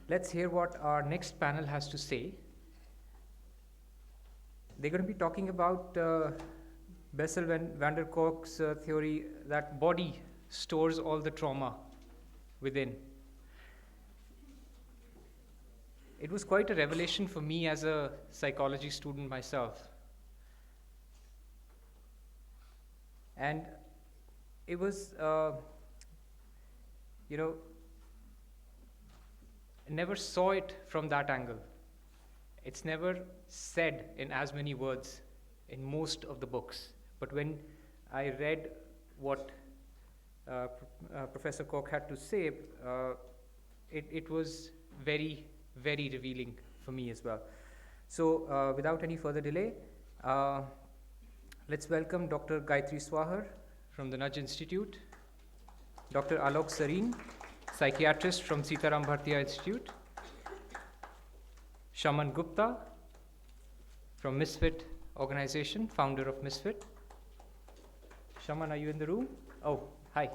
Let's hear what our next panel has to say. They're going to be talking about Bessel van der Kolk's theory that body stores all the trauma within. It was quite a revelation for me as a psychology student myself. And it was, never saw it from that angle. It's never said in as many words in most of the books. But when I read what Professor Kaur had to say, it was very, very revealing for me as well. So without any further delay, let's welcome Dr. Gayathri Swahar from the Nudge Institute, Dr. Alok Sareen, psychiatrist from Sitaram Bhartiya Institute, Shaman Gupta from Misfit organization, founder of Misfit. Shaman, are you in the room? Oh, hi.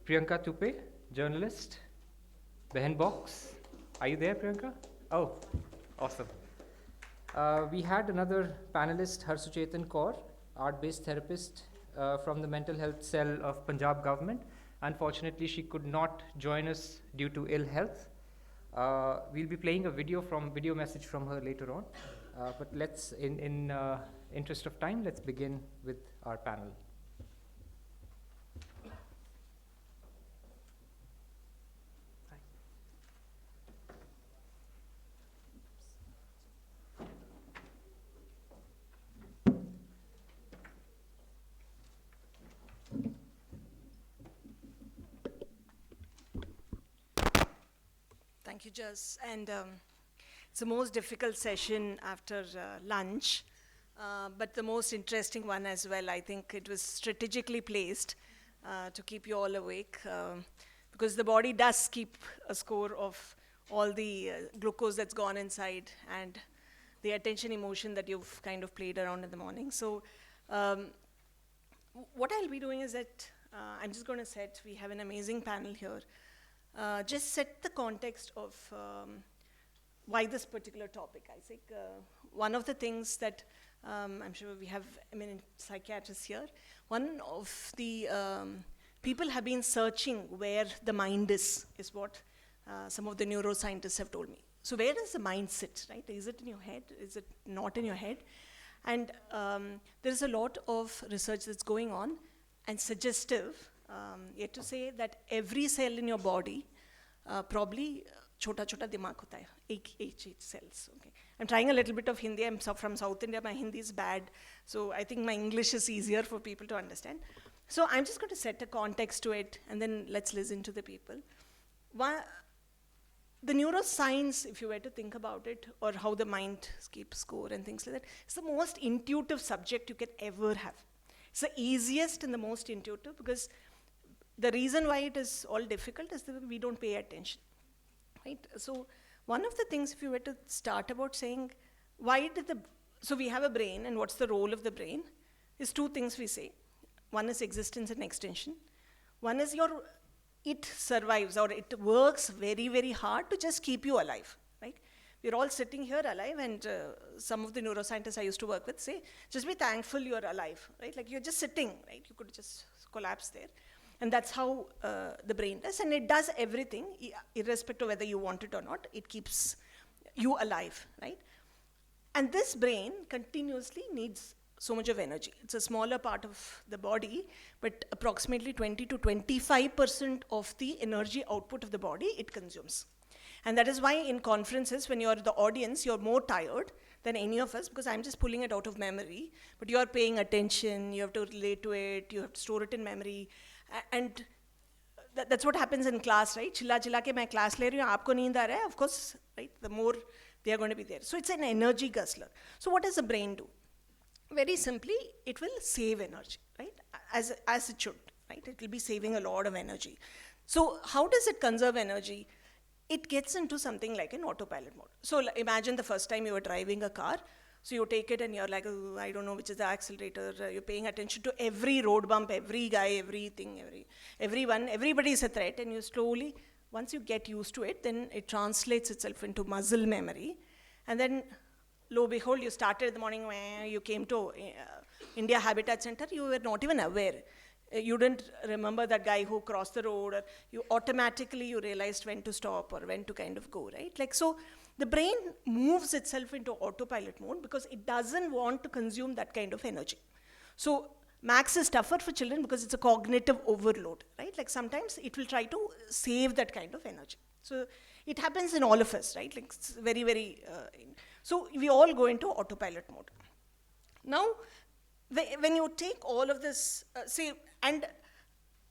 Priyanka Tupe, journalist. Behan Box, are you there, Priyanka? Oh, awesome. We had another panelist, Harsuchetun Kaur, art-based therapist from the mental health cell of Punjab government. Unfortunately, she could not join us due to ill health. We'll be playing a video message from her later on. But let's, in interest of time, let's begin with our panel. Thank you, Jess. And it's the most difficult session after lunch, but the most interesting one as well. I think it was strategically placed to keep you all awake, because the body does keep a score of all the glucose that's gone inside and the attention emotion that you've kind of played around in the morning. So what I'll be doing is that I'm just going to set, we have an amazing panel here, just set the context of why this particular topic. I think one of the things that I'm sure we have eminent psychiatrists here, one of the people have been searching where the mind is what some of the neuroscientists have told me. So where does the mind sit, right? Is it in your head? Is it not in your head? And there's a lot of research that's going on and suggestive, yet to say that every cell in your body probably chota dimag hota hai, eight cells. Okay. I'm trying a little bit of Hindi. I'm from South India. My Hindi is bad, so I think my English is easier for people to understand. So I'm just going to set a context to it, and then let's listen to the people. The neuroscience, if you were to think about it, or how the mind keeps score and things like that, it's the most intuitive subject you can ever have. It's the easiest and the most intuitive, because the reason why it is all difficult is that we don't pay attention, right? So one of the things, if you were to start about saying, so we have a brain, and what's the role of the brain, is two things we say. One is existence and extension. One is it survives, or it works very, very hard to just keep you alive, right? We're all sitting here alive, and some of the neuroscientists I used to work with say, just be thankful you're alive, right? Like you're just sitting, right? You could just collapse there. And that's how the brain does, and it does everything, irrespective of whether you want it or not. It keeps you alive, right? And this brain continuously needs so much of energy. It's a smaller part of the body, but approximately 20 to 25% of the energy output of the body it consumes. And that is why in conferences, when you're the audience, you're more tired than any of us, because I'm just pulling it out of memory, but you're paying attention, you have to relate to it, you have to store it in memory. And that's what happens in class, right? Chilla ke main class le rahi hu, aapko neend aa raha hai, of course, right? The more they are going to be there. So it's an energy guzzler. So what does the brain do? Very simply, it will save energy, right? As it should, right? It will be saving a lot of energy. So how does it conserve energy? It gets into something like an autopilot mode. So imagine the first time you were driving a car. So you take it and you're like, oh, I don't know which is the accelerator. You're paying attention to every road bump, every guy, everything, everyone. Everybody is a threat. And you slowly, once you get used to it, then it translates itself into muscle memory. And then, lo and behold, you started in the morning, you came to India Habitat Center, you were not even aware. You didn't remember that guy who crossed the road, or you automatically you realized when to stop or when to kind of go, right? Like, so the brain moves itself into autopilot mode because it doesn't want to consume that kind of energy. So max is tougher for children because it's a cognitive overload, right? Like sometimes it will try to save that kind of energy. So it happens in all of us, right? Like it's very, very, so we all go into autopilot mode. Now, when you take all of this, and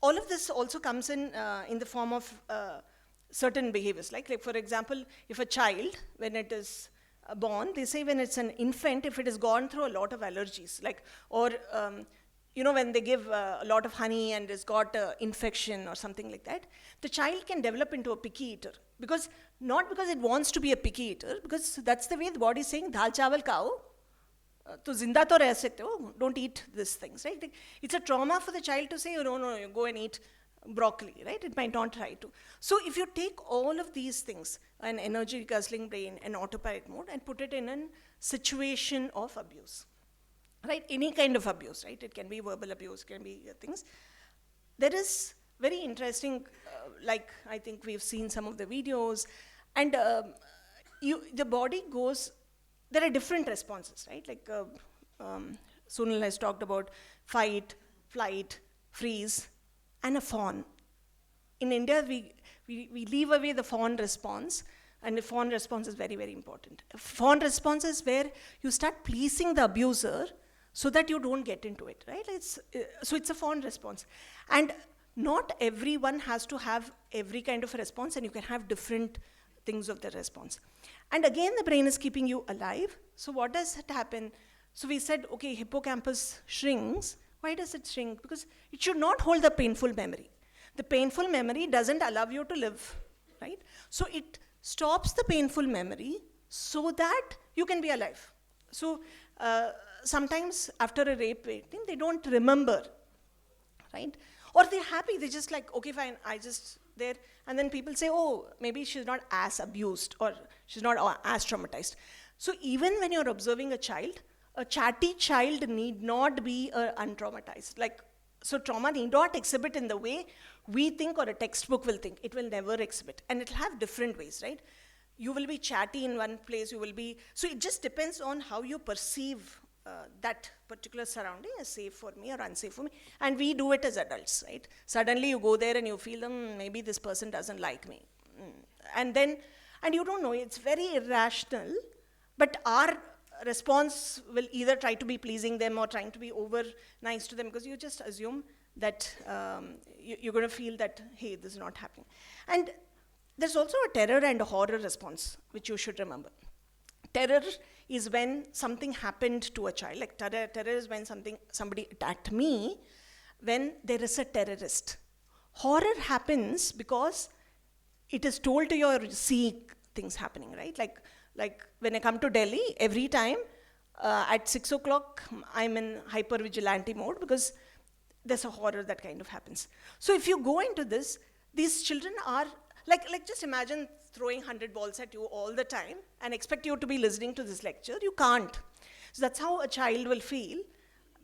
all of this also comes in the form of certain behaviors. Like for example, if a child, when it is born, they say when it's an infant, if it has gone through a lot of allergies, when they give a lot of honey and has got infection or something like that, the child can develop into a picky eater. Not because it wants to be a picky eater, because that's the way the body is saying, dal chawal khao, to zinda to reh sakte ho, don't eat these things, right? It's a trauma for the child to say, no, you go and eat broccoli, right? It might not try to. So if you take all of these things, an energy guzzling brain, an autopilot mode, and put it in a situation of abuse, right? Any kind of abuse, right? It can be verbal abuse, it can be things. There is very interesting, I think we've seen some of the videos, and the body goes, there are different responses, right? Like Sunil has talked about fight, flight, freeze, and a fawn. In India, we leave away the fawn response, and the fawn response is very, very important. A fawn response is where you start pleasing the abuser so that you don't get into it, right? So it's a fawn response. And not everyone has to have every kind of a response, and you can have different things of the response. And again, the brain is keeping you alive. So what does it happen? So we said, okay, hippocampus shrinks. Why does it shrink? Because it should not hold the painful memory. The painful memory doesn't allow you to live, right? So it stops the painful memory so that you can be alive. So sometimes after a rape victim, they don't remember, right? Or they're happy, they're just like, okay, fine, I just there. And then people say, oh, maybe she's not as abused or she's not as traumatized. So even when you're observing a child, a chatty child need not be untraumatized. So trauma need not exhibit in the way we think or a textbook will think. It will never exhibit. And it'll have different ways, right? You will be chatty in one place, so it just depends on how you perceive that particular surrounding as safe for me or unsafe for me. And we do it as adults, right? Suddenly you go there and you feel, maybe this person doesn't like me. And you don't know, it's very irrational, but our response will either try to be pleasing them or trying to be over nice to them, because you just assume that you're going to feel that, hey, this is not happening. And there's also a terror and a horror response, which you should remember. Terror is when something happened to a child. Like terror is when somebody attacked me, when there is a terrorist. Horror happens because it is told to you or you see things happening, right? Like when I come to Delhi, every time at 6 o'clock, I'm in hyper-vigilante mode because there's a horror that kind of happens. So if you go into this, these children are, like just imagine throwing 100 balls at you all the time and expect you to be listening to this lecture. You can't. So that's how a child will feel,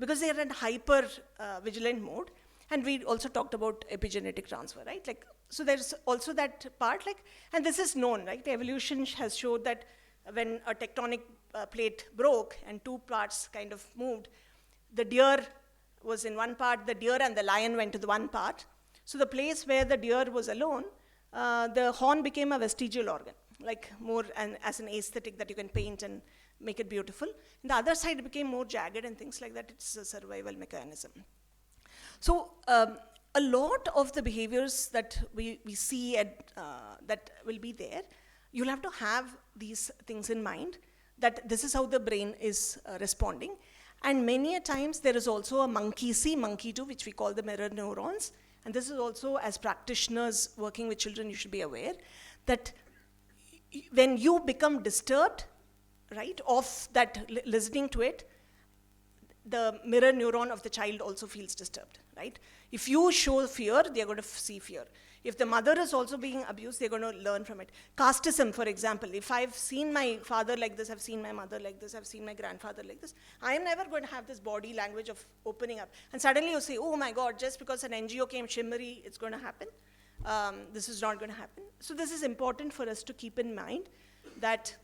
because they're in hyper-vigilant mode. And we also talked about epigenetic transfer, right? So there's also that part, and this is known, right? The evolution has showed that when a tectonic plate broke and two parts kind of moved, the deer was in one part, the deer and the lion went to the one part. So the place where the deer was alone, the horn became a vestigial organ, more as an aesthetic that you can paint and make it beautiful. And the other side became more jagged and things like that. It's a survival mechanism. So a lot of the behaviors that we see that will be there, you'll have to have these things in mind, that this is how the brain is responding. And many a times there is also a monkey see, monkey do, which we call the mirror neurons. And this is also, as practitioners working with children, you should be aware that when you become disturbed, right, of that listening to it, the mirror neuron of the child also feels disturbed, right? If you show fear, they're going to see fear. If the mother is also being abused, they're going to learn from it. Casteism, for example, if I've seen my father like this, I've seen my mother like this, I've seen my grandfather like this, I am never going to have this body language of opening up. And suddenly you say, oh my God, just because an NGO came shimmery, it's going to happen. This is not going to happen. So this is important for us to keep in mind, that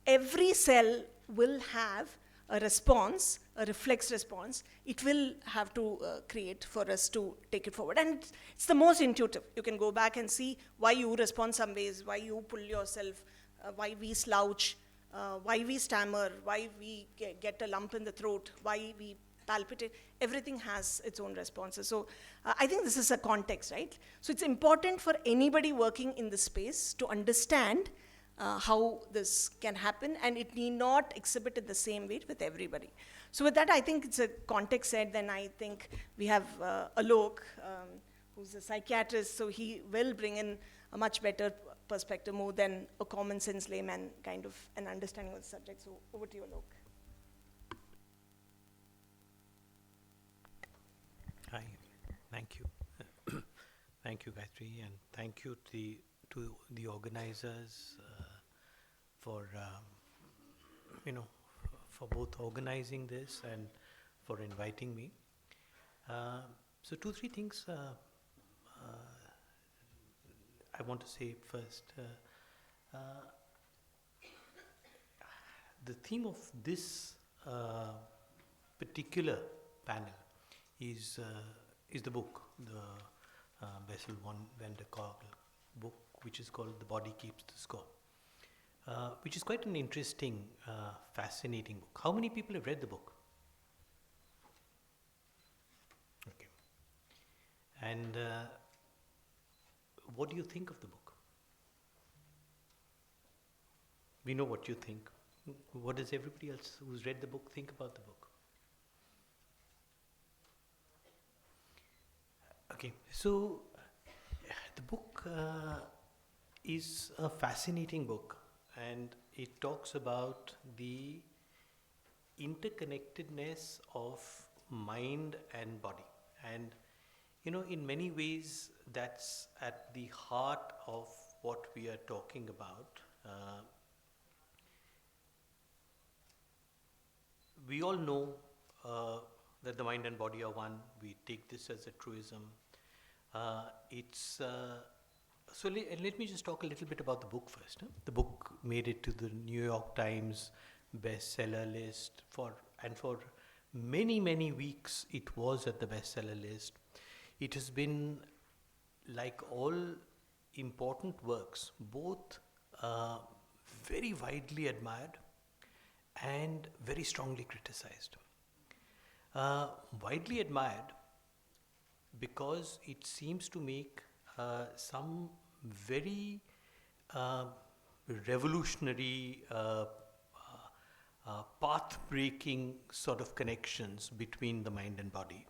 every cell will have a response, a reflex response. It will have to create for us to take it forward. And it's the most intuitive. You can go back and see why you respond some ways, why you pull yourself, why we slouch, why we stammer, why we get a lump in the throat, why we palpitate. Everything has its own responses. So I think this is a context, right? So it's important for anybody working in this space to understand how this can happen, and it need not exhibit in the same way with everybody. So with that, I think it's a context set. Then I think we have Alok, who's a psychiatrist, so he will bring in a much better perspective, more than a common sense layman kind of an understanding of the subject. So over to you, Alok. Hi, thank you. Thank you, Gayathri, and thank you to the organizers for for both organizing this and for inviting me. So 2-3 things I want to say first. The theme of this particular panel is the book, the Bessel van der Kolk book, which is called The Body Keeps the Score, which is quite an interesting, fascinating book. How many people have read the book? Okay. And what do you think of the book? We know what you think. What does everybody else who's read the book think about the book? Okay, so the book is a fascinating book, and it talks about the interconnectedness of mind and body. And in many ways, that's at the heart of what we are talking about. We all know that the mind and body are one. We take this as a truism. So let me just talk a little bit about the book first. The book made it to the New York Times bestseller list for many, many weeks. It was at the bestseller list. It has been, like all important works, both very widely admired and very strongly criticized. Widely admired because it seems to make some very revolutionary, path-breaking sort of connections between the mind and body,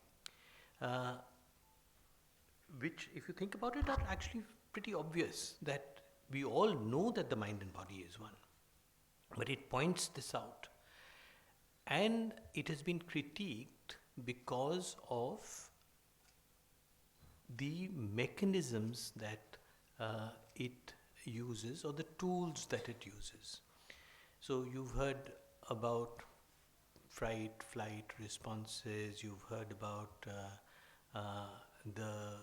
which, if you think about it, are actually pretty obvious, that we all know that the mind and body is one. But it points this out. And it has been critiqued because of the mechanisms that it uses, or the tools that it uses. So you've heard about fight, flight responses, you've heard about the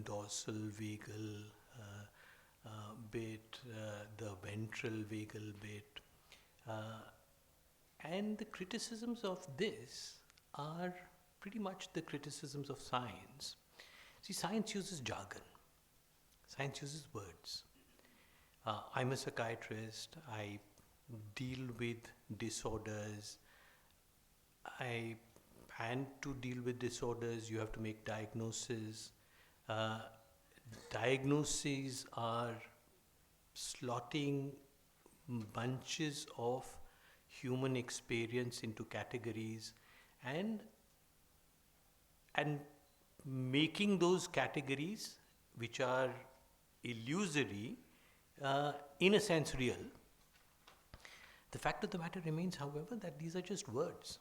dorsal vagal bit, the ventral vagal bit. And the criticisms of this are pretty much the criticisms of science. See, science uses jargon. Science uses words. I'm a psychiatrist. I deal with disorders. And to deal with disorders, you have to make diagnoses. Diagnoses are slotting bunches of human experience into categories and making those categories, which are illusory, in a sense real. The fact of the matter remains, however, that these are just words.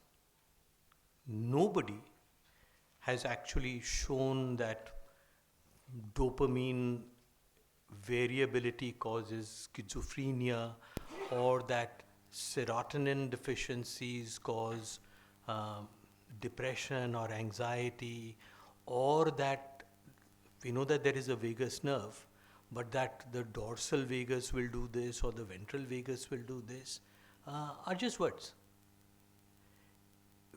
Nobody has actually shown that dopamine variability causes schizophrenia, or that serotonin deficiencies cause depression or anxiety, or that we know that there is a vagus nerve, but that the dorsal vagus will do this or the ventral vagus will do this, are just words.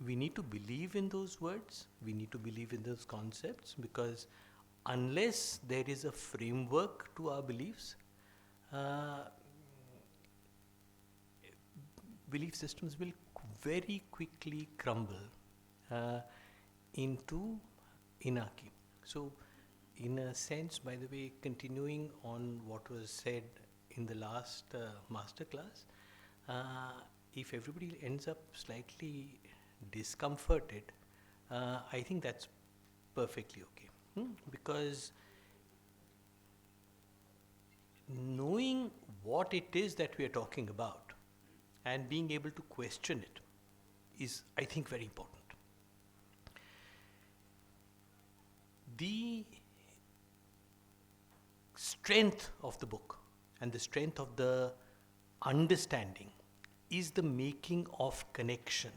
We need to believe in those words, we need to believe in those concepts, because unless there is a framework to our beliefs, belief systems will very quickly crumble into anarchy. So, in a sense, by the way, continuing on what was said in the last masterclass, if everybody ends up slightly discomforted, I think that's perfectly okay. Because knowing what it is that we are talking about and being able to question it is, I think, very important. The strength of the book and the strength of the understanding is the making of connection,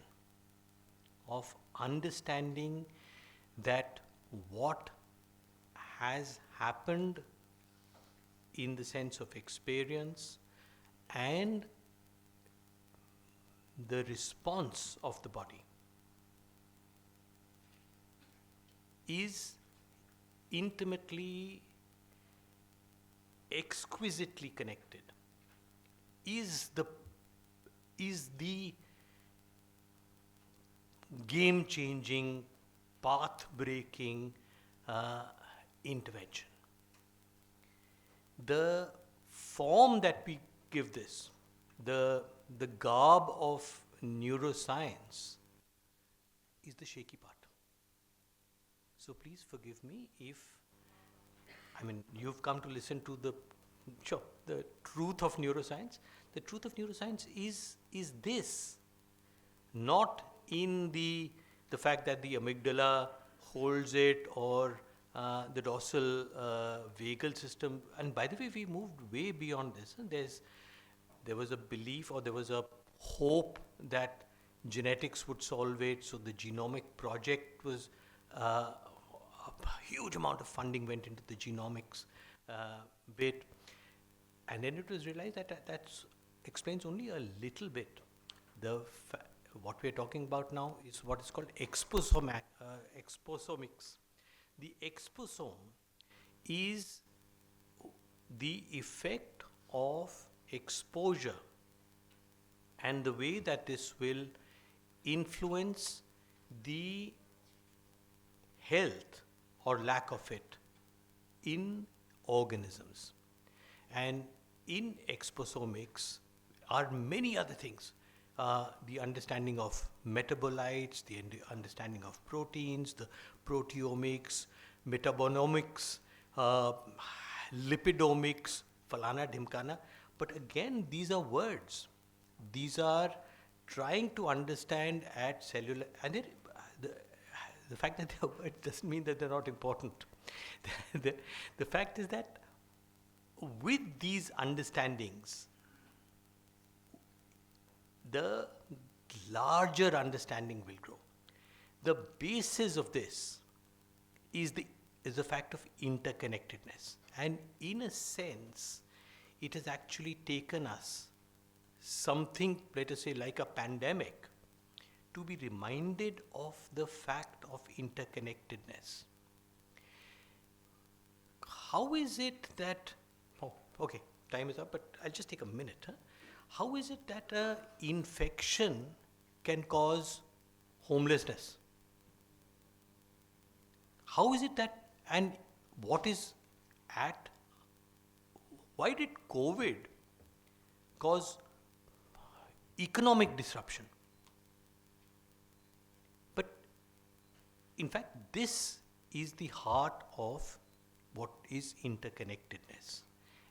of understanding that what has happened in the sense of experience and the response of the body is intimately, exquisitely connected, is the game-changing, path-breaking intervention. The form that we give this, the garb of neuroscience, is the shaky part. So please forgive me if, you've come to listen to the truth of neuroscience. The truth of neuroscience is this, not in the fact that the amygdala holds it, or the dorsal vagal system. And by the way, we moved way beyond this. There was a belief, or there was a hope, that genetics would solve it. So the genomic project was a huge amount of funding went into the genomics bit, and then it was realized that explains only a little bit. What we are talking about now is what is called exposomics. The exposome is the effect of exposure and the way that this will influence the health or lack of it in organisms. And in exposomics are many other things. The understanding of metabolites, the understanding of proteins, the proteomics, metabonomics, lipidomics, falana dhimkana. But again, these are words. These are trying to understand at cellular, and the fact that they are words doesn't mean that they're not important. The fact is that with these understandings, the larger understanding will grow. The basis of this is the fact of interconnectedness. And in a sense, it has actually taken us something, let us say, like a pandemic, to be reminded of the fact of interconnectedness. How is it that, okay, time is up, but I'll just take a minute. How is it that an infection can cause homelessness? How is it that, and what is why did COVID cause economic disruption? But in fact, this is the heart of what is interconnectedness.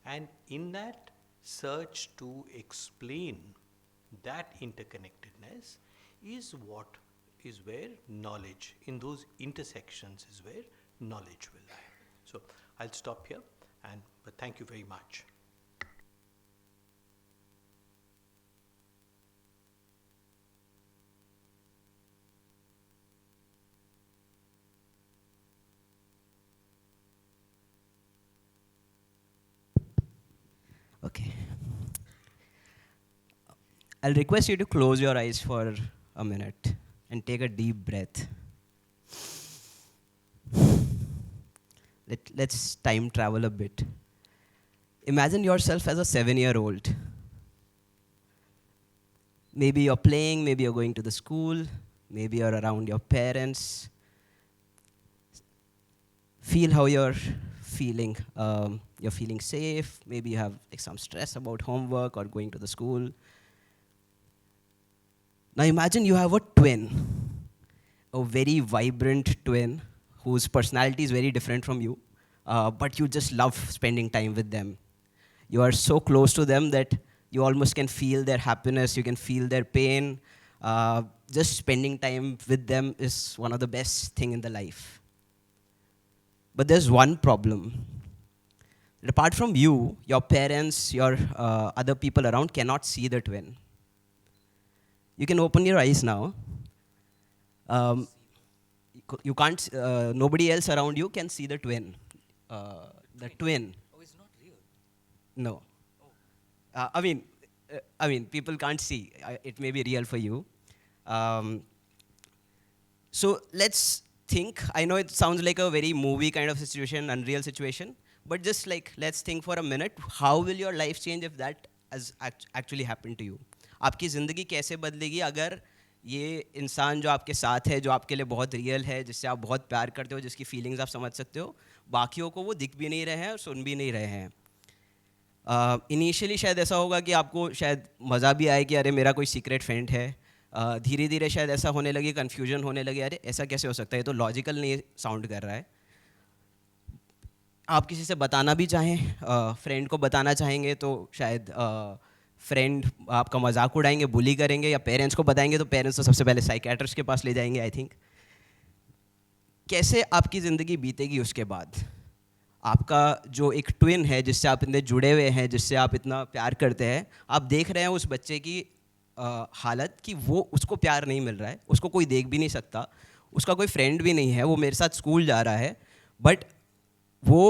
And in that search to explain that interconnectedness is what is where knowledge, in those intersections is where knowledge will lie. So I'll stop here, but thank you very much. Okay. I'll request you to close your eyes for a minute and take a deep breath. Let's time travel a bit. Imagine yourself as a 7-year-old. Maybe you're playing, maybe you're going to the school, maybe you're around your parents. Feel how you're feeling. You're feeling safe. Maybe you have like some stress about homework or going to the school. Now imagine you have a twin, a very vibrant twin whose personality is very different from you, but you just love spending time with them. You are so close to them that you almost can feel their happiness, you can feel their pain. Just spending time with them is one of the best thing in the life. But there's one problem. Apart from you, your parents, your other people around cannot see the twin. You can open your eyes now. You can't, nobody else around you can see the twin. The twin. Oh, it's not real. No. I mean, people can't see. It may be real for you. So let's think. I know it sounds like a very movie kind of situation, unreal situation, but just like let's think for a minute. How will your life change if that has actually happened to you? आपकी ज़िंदगी कैसे बदलेगी अगर ये इंसान जो आपके साथ है, जो आपके लिए बहुत रियल है, जिससे आप बहुत प्यार करते हो, जिसकी फीलिंग्स आप समझ सकते हो, बाकियों को वो दिख भी नहीं रहे हैं और सुन भी नहीं रहे हैं. इनिशियली शायद ऐसा होगा कि आपको शायद मज़ा भी आए कि अरे मेरा कोई सीक्रेट फ्रेंड है. धीरे धीरे शायद ऐसा होने लगे, कन्फ्यूजन होने लगे, अरे ऐसा कैसे हो सकता है, ये तो लॉजिकल नहीं साउंड कर रहा है. आप किसी से बताना भी चाहें, फ्रेंड को बताना चाहेंगे तो शायद फ्रेंड आपका मजाक उड़ाएंगे, बुली करेंगे, या पेरेंट्स को बताएंगे तो पेरेंट्स तो सबसे पहले साइकियाट्रिस्ट के पास ले जाएंगे. आई थिंक कैसे आपकी ज़िंदगी बीतेगी उसके बाद. आपका जो एक ट्विन है जिससे आप इतने जुड़े हुए हैं, जिससे आप इतना प्यार करते हैं, आप देख रहे हैं उस बच्चे की हालत कि वो उसको प्यार नहीं मिल रहा है, उसको कोई देख भी नहीं सकता, उसका कोई फ्रेंड भी नहीं है, वो मेरे साथ स्कूल जा रहा है बट वो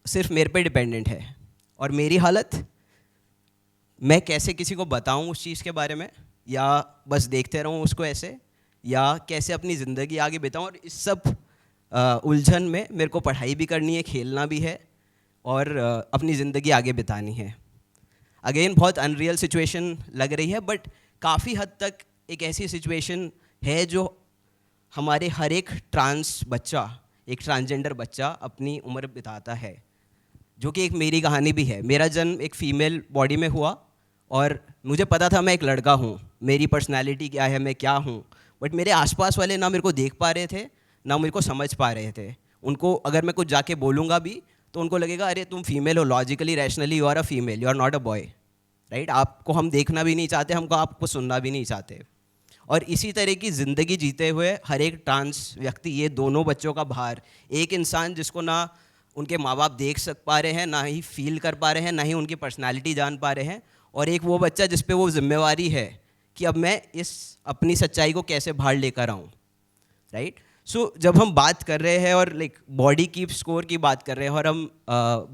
सिर्फ मेरे पे डिपेंडेंट है. और मेरी हालत, मैं कैसे किसी को बताऊं उस चीज़ के बारे में, या बस देखते रहूं उसको ऐसे, या कैसे अपनी ज़िंदगी आगे बिताऊं. और इस सब उलझन में मेरे को पढ़ाई भी करनी है, खेलना भी है और अपनी ज़िंदगी आगे बितानी है. अगेन बहुत अनरियल सिचुएशन लग रही है बट काफ़ी हद तक एक ऐसी सिचुएशन है जो हमारे हर एक ट्रांस बच्चा, एक ट्रांसजेंडर बच्चा अपनी उम्र बिताता है, जो कि एक मेरी कहानी भी है. मेरा जन्म एक फ़ीमेल बॉडी में हुआ और मुझे पता था मैं एक लड़का हूँ, मेरी पर्सनैलिटी क्या है, मैं क्या हूँ, बट मेरे आसपास वाले ना मेरे को देख पा रहे थे, ना मेरे को समझ पा रहे थे. उनको अगर मैं कुछ जाके बोलूँगा भी तो उनको लगेगा अरे तुम फीमेल हो, logically rationally you are a female, you are not a boy, right. आपको हम देखना भी नहीं चाहते, हमको आपको सुनना भी नहीं चाहते. और इसी तरह की ज़िंदगी जीते हुए हर एक ट्रांस व्यक्ति, ये दोनों बच्चों का भार, एक इंसान जिसको ना उनके माँ बाप देख पा रहे हैं, ना ही फील कर पा रहे हैं, ना ही उनकी पर्सनालिटी जान पा रहे हैं, और एक वो बच्चा जिस पे वो जिम्मेवारी है कि अब मैं इस अपनी सच्चाई को कैसे बाहर लेकर आऊँ, राइट. सो जब हम बात कर रहे हैं और लाइक बॉडी कीप स्कोर की बात कर रहे हैं और हम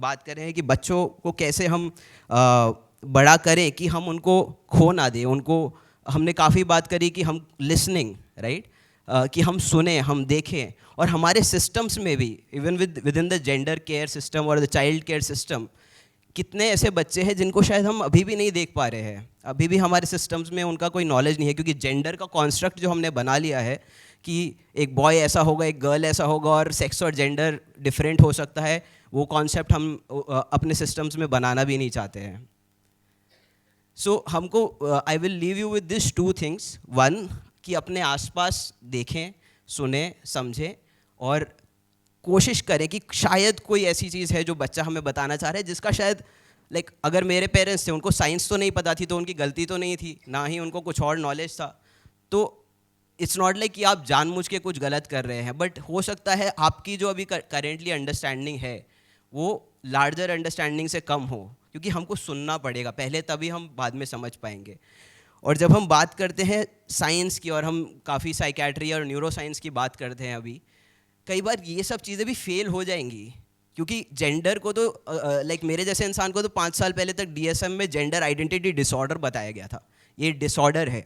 बात कर रहे हैं कि बच्चों को कैसे हम बड़ा करें कि हम उनको खो ना दें, उनको हमने काफ़ी बात करी कि हम लिसनिंग, राइट, कि हम सुने, हम देखें. और हमारे सिस्टम्स में भी, even with in the gender care system और द चाइल्ड केयर सिस्टम, कितने ऐसे बच्चे हैं जिनको शायद हम अभी भी नहीं देख पा रहे हैं, अभी भी हमारे सिस्टम्स में उनका कोई नॉलेज नहीं है, क्योंकि जेंडर का कॉन्स्ट्रक्ट जो हमने बना लिया है कि एक बॉय ऐसा होगा, एक गर्ल ऐसा होगा और सेक्स और जेंडर डिफरेंट हो सकता है, वो कॉन्सेप्ट हम अपने सिस्टम्स में बनाना भी नहीं चाहते हैं. सो हमको I will leave you with this 2 things. One, कि अपने आसपास देखें, सुने, समझें और कोशिश करें कि शायद कोई ऐसी चीज़ है जो बच्चा हमें बताना चाह रहा है, जिसका शायद लाइक अगर मेरे पेरेंट्स थे, उनको साइंस तो नहीं पता थी, तो उनकी गलती तो नहीं थी, ना ही उनको कुछ और नॉलेज था. तो इट्स नॉट लाइक कि आप जानबूझ के कुछ गलत कर रहे हैं, बट हो सकता है आपकी जो अभी करेंटली अंडरस्टैंडिंग है वो लार्जर अंडरस्टैंडिंग से कम हो, क्योंकि हमको सुनना पड़ेगा पहले, तभी हम बाद में समझ पाएंगे. और जब हम बात करते हैं साइंस की, और हम काफ़ी साइकेट्री और न्यूरो साइंस की बात करते हैं अभी, कई बार ये सब चीज़ें भी फेल हो जाएंगी, क्योंकि जेंडर को तो लाइक मेरे जैसे इंसान को तो 5 साल पहले तक डीएसएम में जेंडर आइडेंटिटी डिसऑर्डर बताया गया था, ये डिसऑर्डर है,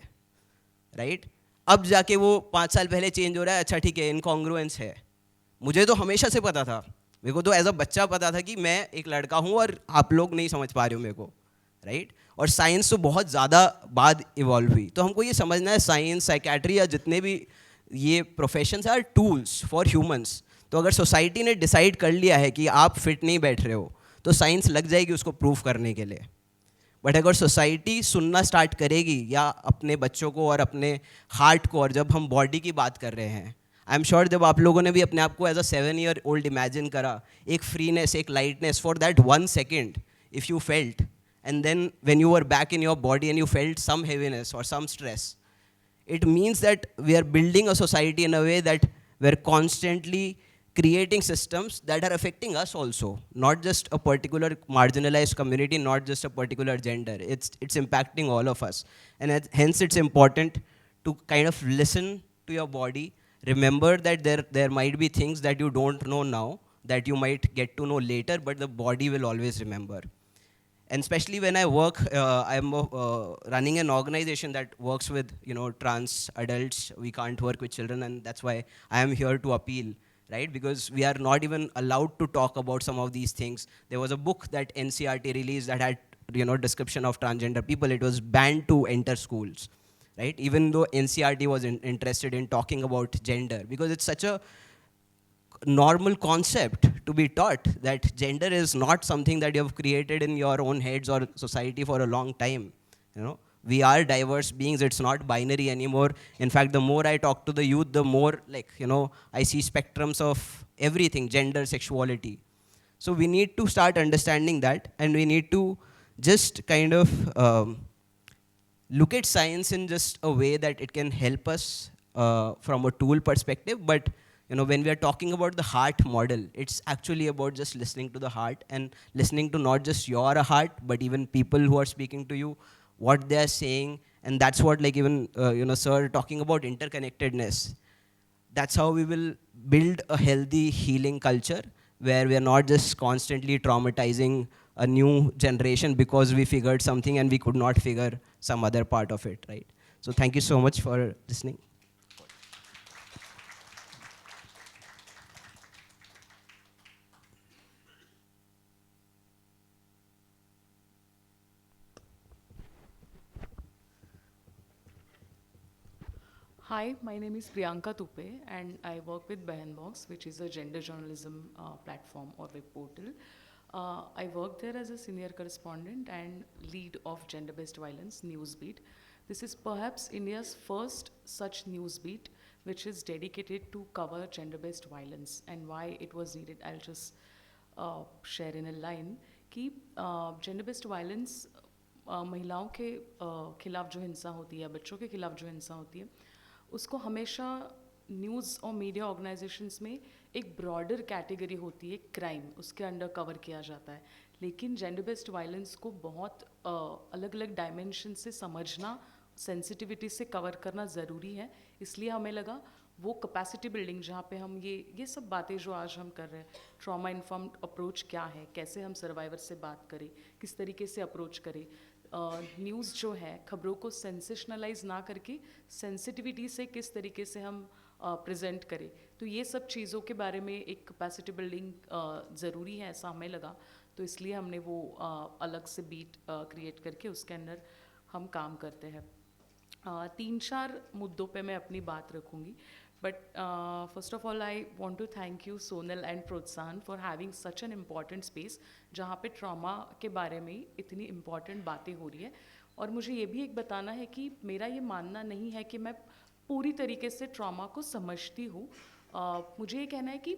राइट? अब जाके वो 5 साल पहले चेंज हो रहा है, अच्छा ठीक है इनकॉन्ग्रुएंस है. मुझे तो हमेशा से पता था, मेरे को तो एज अ बच्चा पता था कि मैं एक लड़का हूँ और आप लोग नहीं समझ पा रहे हो मेरे को, राइट? और साइंस तो बहुत ज़्यादा बाद इवॉल्व हुई. तो हमको ये समझना है साइंस, साइकेट्री या जितने भी ये professions are tools for humans. तो अगर सोसाइटी ने डिसाइड कर लिया है कि आप फिट नहीं बैठ रहे हो, तो साइंस लग जाएगी उसको प्रूव करने के लिए. बट अगर सोसाइटी सुनना स्टार्ट करेगी, या अपने बच्चों को और अपने हार्ट को, और जब हम बॉडी की बात कर रहे हैं, आई एम श्योर जब आप लोगों ने भी अपने आप को एज अ 7-year-old इमेजिन करा, एक फ्रीनेस, एक lightness for that 1 second, if you felt, and then when you were back in your body and you felt some heaviness or some stress, it means that we are building a society in a way that we're constantly creating systems that are affecting us also, not just a particular marginalized community, not just a particular gender. It's impacting all of us, and hence it's important to kind of listen to your body. Remember that there might be things that you don't know now that you might get to know later, but the body will always remember. And especially when I work, I'm running an organization that works with trans adults. We can't work with children, and that's why I am here to appeal, right? Because we are not even allowed to talk about some of these things. There was a book that NCRT released that had description of transgender people. It was banned to enter schools, right? Even though NCRT was interested in talking about gender, because it's such a normal concept to be taught that gender is not something that you have created in your own heads or society for a long time. We are diverse beings. It's not binary anymore. In fact, the more I talk to the youth, the more I see spectrums of everything, gender, sexuality. So we need to start understanding that, and we need to just kind of look at science in just a way that it can help us from a tool perspective. But when we are talking about the heart model, it's actually about just listening to the heart, and listening to not just your heart, but even people who are speaking to you, what they are saying. And that's what, like, even sir talking about interconnectedness, that's how we will build a healthy healing culture, where we are not just constantly traumatizing a new generation because we figured something and we could not figure some other part of it, right? So thank you so much for listening. Hi, my name is Priyanka Tupe, and I work with Box, which is a gender journalism platform or web portal. I work there as a senior correspondent and lead of gender-based violence newsbeat. This is perhaps India's first such newsbeat, which is dedicated to cover gender-based violence, and why it was needed. I'll just share in a line कि gender-based violence महिलाओं के खिलाफ जो हिंसा होती है, बच्चों के खिलाफ जो हिंसा होती है, उसको हमेशा न्यूज़ और मीडिया ऑर्गेनाइजेशंस में एक ब्रॉडर कैटेगरी होती है, क्राइम, उसके अंडर कवर किया जाता है. लेकिन जेंडर बेस्ड वायलेंस को बहुत अलग अलग डायमेंशन से समझना, सेंसिटिविटी से कवर करना ज़रूरी है. इसलिए हमें लगा वो कैपेसिटी बिल्डिंग जहाँ पे हम ये सब बातें जो आज हम कर रहे हैं, ट्रॉमा इन्फॉर्म्ड अप्रोच क्या है, कैसे हम सर्वाइवर से बात करें, किस तरीके से अप्रोच करें, न्यूज़ जो है खबरों को सेंसेशनलाइज ना करके सेंसिटिविटी से किस तरीके से हम प्रेजेंट करें. तो ये सब चीज़ों के बारे में एक कैपेसिटी बिल्डिंग ज़रूरी है, ऐसा हमें लगा. तो इसलिए हमने वो अलग से बीट क्रिएट करके उसके अंदर हम काम करते हैं. 3-4 मुद्दों पे मैं अपनी बात रखूँगी. But first of all, I want to thank you, Sonal and Protsan, for having such an important space जहाँ पे ट्रॉमा के बारे में इतनी important बातें हो रही है. और मुझे ये भी एक बताना है कि मेरा ये मानना नहीं है कि मैं पूरी तरीके से ट्रॉमा को समझती हूँ. मुझे ये कहना है कि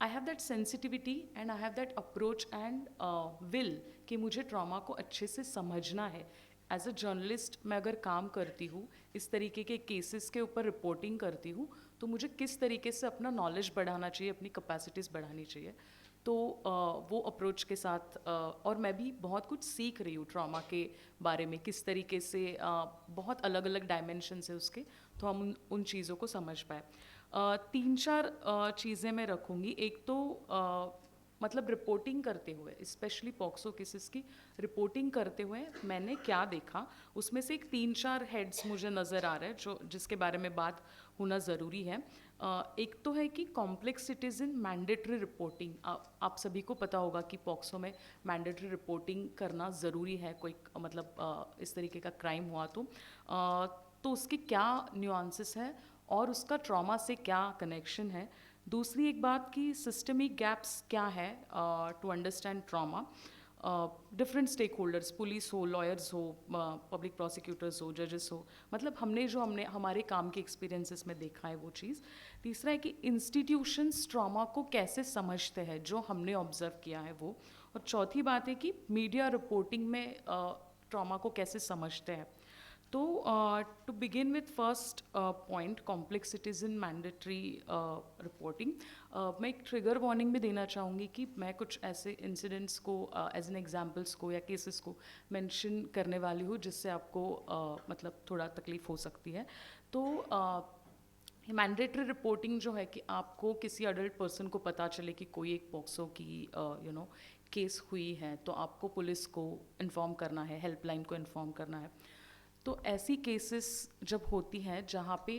I have that sensitivity and I have that approach and will कि मुझे ट्रॉमा को अच्छे से समझना है। एज अ जर्नलिस्ट मैं अगर काम करती हूँ, इस तरीके के केसेस के ऊपर रिपोर्टिंग करती हूँ, तो मुझे किस तरीके से अपना नॉलेज बढ़ाना चाहिए, अपनी कैपेसिटीज़ बढ़ानी चाहिए। तो वो अप्रोच के साथ और मैं भी बहुत कुछ सीख रही हूँ ट्रॉमा के बारे में, किस तरीके से बहुत अलग अलग डायमेंशंस है उसके, तो हम उन चीज़ों को समझ पाए। 3-4 चीज़ें मैं रखूँगी। एक तो मतलब रिपोर्टिंग करते हुए, स्पेशली पॉक्सो केसेस की रिपोर्टिंग करते हुए मैंने क्या देखा, उसमें से एक 3-4 हेड्स मुझे नज़र आ रहे हैं जो जिसके बारे में बात होना ज़रूरी है। एक तो है कि कॉम्प्लेक्सिटीज़ इन मैंडेटरी रिपोर्टिंग। आप सभी को पता होगा कि पॉक्सो में मैंडेटरी रिपोर्टिंग करना ज़रूरी है, कोई मतलब इस तरीके का क्राइम हुआ तो उसके क्या न्यूआंसेस हैं और उसका ट्रॉमा से क्या कनेक्शन है। दूसरी एक बात कि सिस्टमिक गैप्स क्या है to understand trauma. Different stakeholders, police हो, लॉयर्स हो, पब्लिक प्रोसिक्यूटर्स हो, जजेस हो, मतलब हमने हमारे काम के एक्सपीरियंसेस में देखा है वो चीज़। तीसरा है कि इंस्टीट्यूशंस ट्रॉमा को कैसे समझते हैं, जो हमने ऑब्जर्व किया है वो। और चौथी बात है कि मीडिया रिपोर्टिंग में ट्रॉमा को कैसे समझते हैं। तो to begin with first point, complexities in mandatory reporting, मैं एक ट्रिगर वार्निंग भी देना चाहूँगी कि मैं कुछ ऐसे इंसिडेंट्स को एज एन एग्जाम्पल्स को या केसेस को मेंशन करने वाली हूँ जिससे आपको मतलब थोड़ा तकलीफ हो सकती है। तो मैंडेटरी रिपोर्टिंग जो है कि आपको किसी अडल्ट पर्सन को पता चले कि कोई एक पॉक्सो की केस हुई है, तो आपको पुलिस को इन्फॉर्म करना है, हेल्पलाइन को इन्फॉर्म करना है। तो ऐसी केसेस जब होती हैं जहाँ पे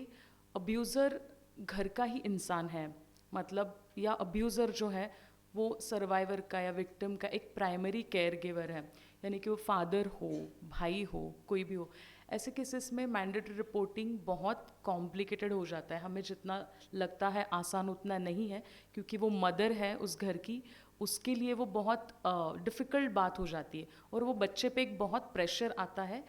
अब्यूज़र घर का ही इंसान है, मतलब या अब्यूज़र जो है वो सर्वाइवर का या विक्टिम का एक प्राइमरी केयर गिवर है, यानी कि वो फादर हो, भाई हो, कोई भी हो। ऐसे केसेस में मैंडेटरी रिपोर्टिंग बहुत कॉम्प्लिकेटेड हो जाता है। हमें जितना लगता है आसान उतना नहीं है, क्योंकि वो मदर है उस घर की, उसके लिए वो बहुत डिफ़िकल्ट बात हो जाती है और वो बच्चे पे एक बहुत प्रेशर आता है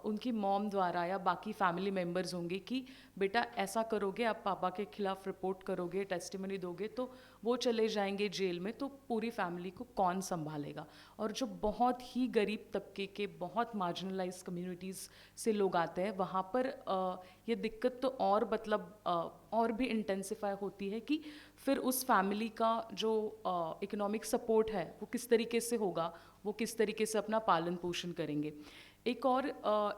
उनकी मॉम द्वारा या बाकी फैमिली मेम्बर्स होंगे कि बेटा ऐसा करोगे, आप पापा के खिलाफ रिपोर्ट करोगे, टेस्टिमनी दोगे तो वो चले जाएंगे जेल में, तो पूरी फैमिली को कौन संभालेगा। और जो बहुत ही गरीब तबके के, बहुत मार्जिनलाइज कम्युनिटीज़ से लोग आते हैं, वहाँ पर ये दिक्कत तो और मतलब और भी इंटेंसिफाई होती है कि फिर उस फैमिली का जो इकोनॉमिक सपोर्ट है वो किस तरीके से होगा, वो किस तरीके से अपना पालन पोषण करेंगे। एक और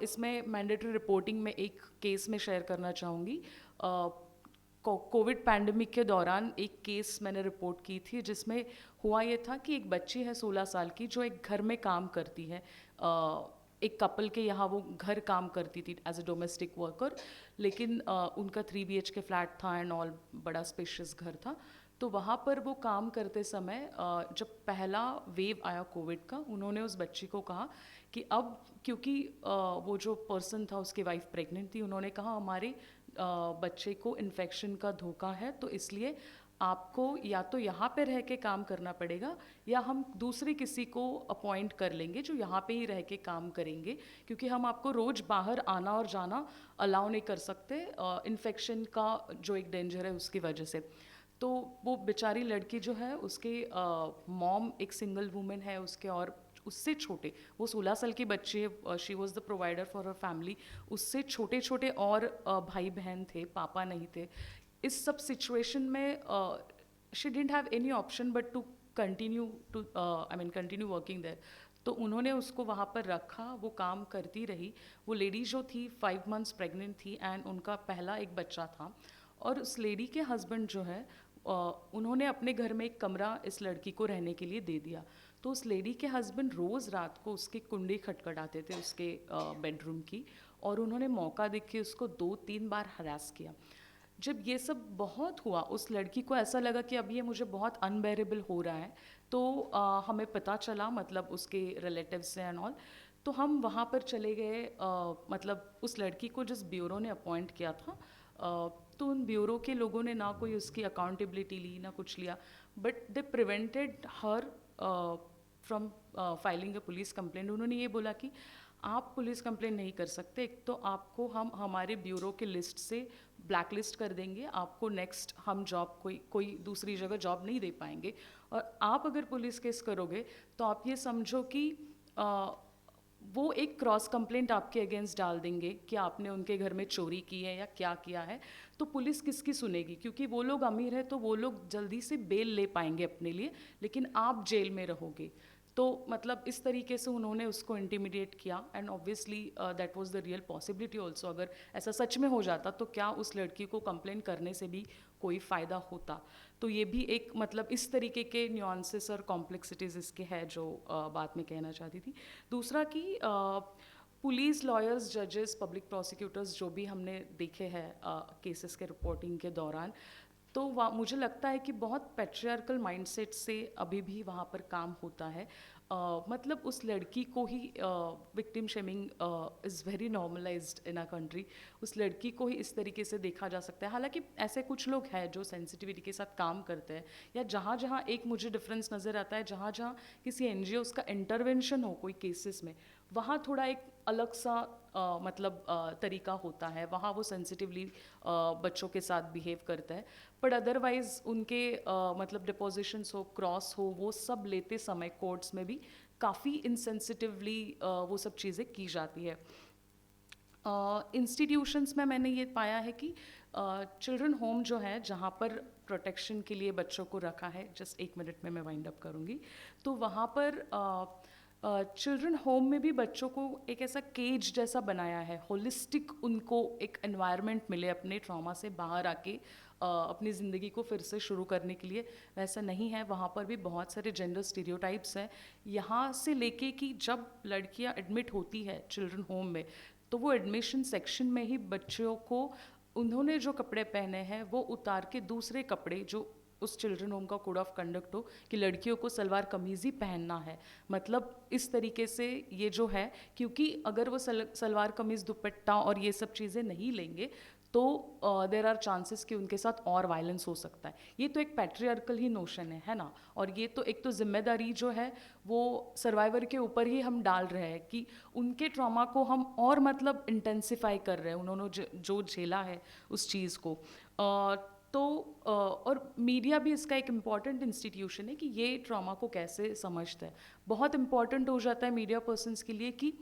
इसमें मैंडेटरी रिपोर्टिंग में एक केस में शेयर करना चाहूँगी। कोविड पैंडमिक के दौरान एक केस मैंने रिपोर्ट की थी जिसमें हुआ ये था कि एक बच्ची है 16 साल की जो एक घर में काम करती है, एक कपल के यहाँ वो घर काम करती थी एज अ डोमेस्टिक वर्कर, लेकिन उनका 3 BHK फ्लैट था एंड ऑल, बड़ा स्पेशियस घर था। तो वहाँ पर वो काम करते समय जब पहला वेव आया कोविड का, उन्होंने उस बच्ची को कहा कि अब क्योंकि वो जो पर्सन था उसकी वाइफ प्रेग्नेंट थी, उन्होंने कहा हमारे बच्चे को इन्फेक्शन का धोखा है, तो इसलिए आपको या तो यहाँ पे रह के काम करना पड़ेगा या हम दूसरे किसी को अपॉइंट कर लेंगे जो यहाँ पे ही रह के काम करेंगे, क्योंकि हम आपको रोज़ बाहर आना और जाना अलाउ नहीं कर सकते इन्फेक्शन का जो एक डेंजर है उसकी वजह से। तो वो बेचारी लड़की जो है, उसके मॉम एक सिंगल वूमेन है उसके, और उससे छोटे, वो 16 साल की बच्ची है, she was the provider for her family, उससे छोटे छोटे और भाई बहन थे, पापा नहीं थे। इस सब सिचुएशन में she didn't have any option but to continue working there. तो उन्होंने उसको वहाँ पर रखा, वो काम करती रही। वो लेडी जो थी 5 मंथ्स प्रेग्नेंट थी एंड उनका पहला एक बच्चा था। और उस लेडी के हस्बैंड जो है उन्होंने अपने घर में एक कमरा इस लड़की को रहने के लिए दे दिया। तो उस लेडी के हस्बैंड रोज़ रात को उसकी कुंडी खटखटाते थे उसके बेडरूम की, और उन्होंने मौका देख के उसको 2-3 बार हरास किया। जब ये सब बहुत हुआ, उस लड़की को ऐसा लगा कि अब ये मुझे बहुत अनबेरेबल हो रहा है, तो हमें पता चला, मतलब उसके रिलेटिव्स से एंड ऑल, तो हम वहाँ पर चले गए। मतलब उस लड़की को जिस ब्यूरो ने अपॉइंट किया था, तो उन ब्यूरो के लोगों ने ना कोई उसकी अकाउंटेबिलिटी ली, ना कुछ लिया, but they prevented her from filing a police complaint. उन्होंने ये बोला कि आप पुलिस कंप्लेंट नहीं कर सकते, एक तो आपको हम हमारे ब्यूरो के लिस्ट से ब्लैक लिस्ट कर देंगे, आपको नेक्स्ट हम जॉब कोई दूसरी जगह जॉब नहीं दे पाएंगे, और आप अगर पुलिस केस करोगे तो आप ये समझो कि वो एक क्रॉस कंप्लेंट आपके अगेंस्ट डाल देंगे कि आपने उनके घर में चोरी की है या क्या किया है, तो पुलिस किसकी सुनेगी? क्योंकि वो लोग अमीर है तो वो लोग जल्दी से बेल ले पाएंगे अपने लिए, लेकिन आप जेल में रहोगे। तो मतलब इस तरीके से उन्होंने उसको इंटिमिडेट किया, and obviously that was the real possibility also. अगर ऐसा सच में हो जाता तो क्या उस लड़की को कंप्लेन करने से भी कोई फ़ायदा होता? तो ये भी एक मतलब इस तरीके के न्यूआंसेस और कॉम्प्लेक्सिटीज़ इसके है जो बात में कहना चाहती थी। दूसरा कि पुलिस, लॉयर्स, जजेस, पब्लिक प्रोसिक्यूटर्स जो भी हमने देखे हैं केसेस के रिपोर्टिंग के दौरान, तो मुझे लगता है कि बहुत पैट्रियार्कल माइंडसेट से अभी भी वहाँ पर काम होता है। मतलब उस लड़की को ही victim shaming is very normalised in a country. उस लड़की को ही इस तरीके से देखा जा सकता है। हालांकि ऐसे कुछ लोग हैं जो सेंसिटिविटी के साथ काम करते हैं, या जहाँ जहाँ एक मुझे डिफरेंस नज़र आता है, जहाँ जहाँ किसी एनजीओज़ का इंटरवेंशन हो कोई केसेस में, वहाँ थोड़ा एक अलग सा मतलब तरीका होता है, वहाँ वो सेंसिटिवली बच्चों के साथ बिहेव करता है। बट अदरवाइज उनके मतलब डिपोजिशंस हो, क्रॉस हो, वो सब लेते समय कोर्ट्स में भी काफ़ी इंसेंसिटिवली वो सब चीज़ें की जाती है। इंस्टीट्यूशंस में मैंने ये पाया है कि चिल्ड्रन होम जो है, जहाँ पर प्रोटेक्शन के लिए बच्चों को रखा है, जस्ट 1 मिनट में मैं वाइंड अप करूँगी, तो वहाँ पर चिल्ड्रन होम में भी बच्चों को एक ऐसा केज जैसा बनाया है, होलिस्टिक उनको एक एनवायरनमेंट मिले अपने ट्रॉमा से बाहर आके अपनी ज़िंदगी को फिर से शुरू करने के लिए। वैसा नहीं है, वहाँ पर भी बहुत सारे जेंडर स्टीरियोटाइप्स हैं। यहाँ से लेके कि जब लड़कियाँ एडमिट होती है चिल्ड्रन होम में, तो वो एडमिशन सेक्शन में ही बच्चों को उन्होंने जो कपड़े पहने हैं वो उतार के दूसरे कपड़े जो उस चिल्ड्रन होम का कोड ऑफ कंडक्ट हो कि लड़कियों को सलवार कमीज़ ही पहनना है। मतलब इस तरीके से ये जो है, क्योंकि अगर वो सलवार कमीज़, दुपट्टा और ये सब चीज़ें नहीं लेंगे तो देर आर चांसेस कि उनके साथ और वायलेंस हो सकता है। ये तो एक पैट्रियार्कल ही नोशन है ना। और ये तो एक तो जिम्मेदारी जो है वो सर्वाइवर के ऊपर ही हम डाल रहे हैं कि उनके ट्रॉमा को हम और मतलब इंटेंसिफाई कर रहे हैं, उन्होंने जो झेला है उस चीज़ को। तो और मीडिया भी इसका एक इम्पॉर्टेंट इंस्टीट्यूशन है कि ये ट्रॉमा को कैसे समझता है। बहुत इम्पॉर्टेंट हो जाता है मीडिया पर्सन्स के लिए कि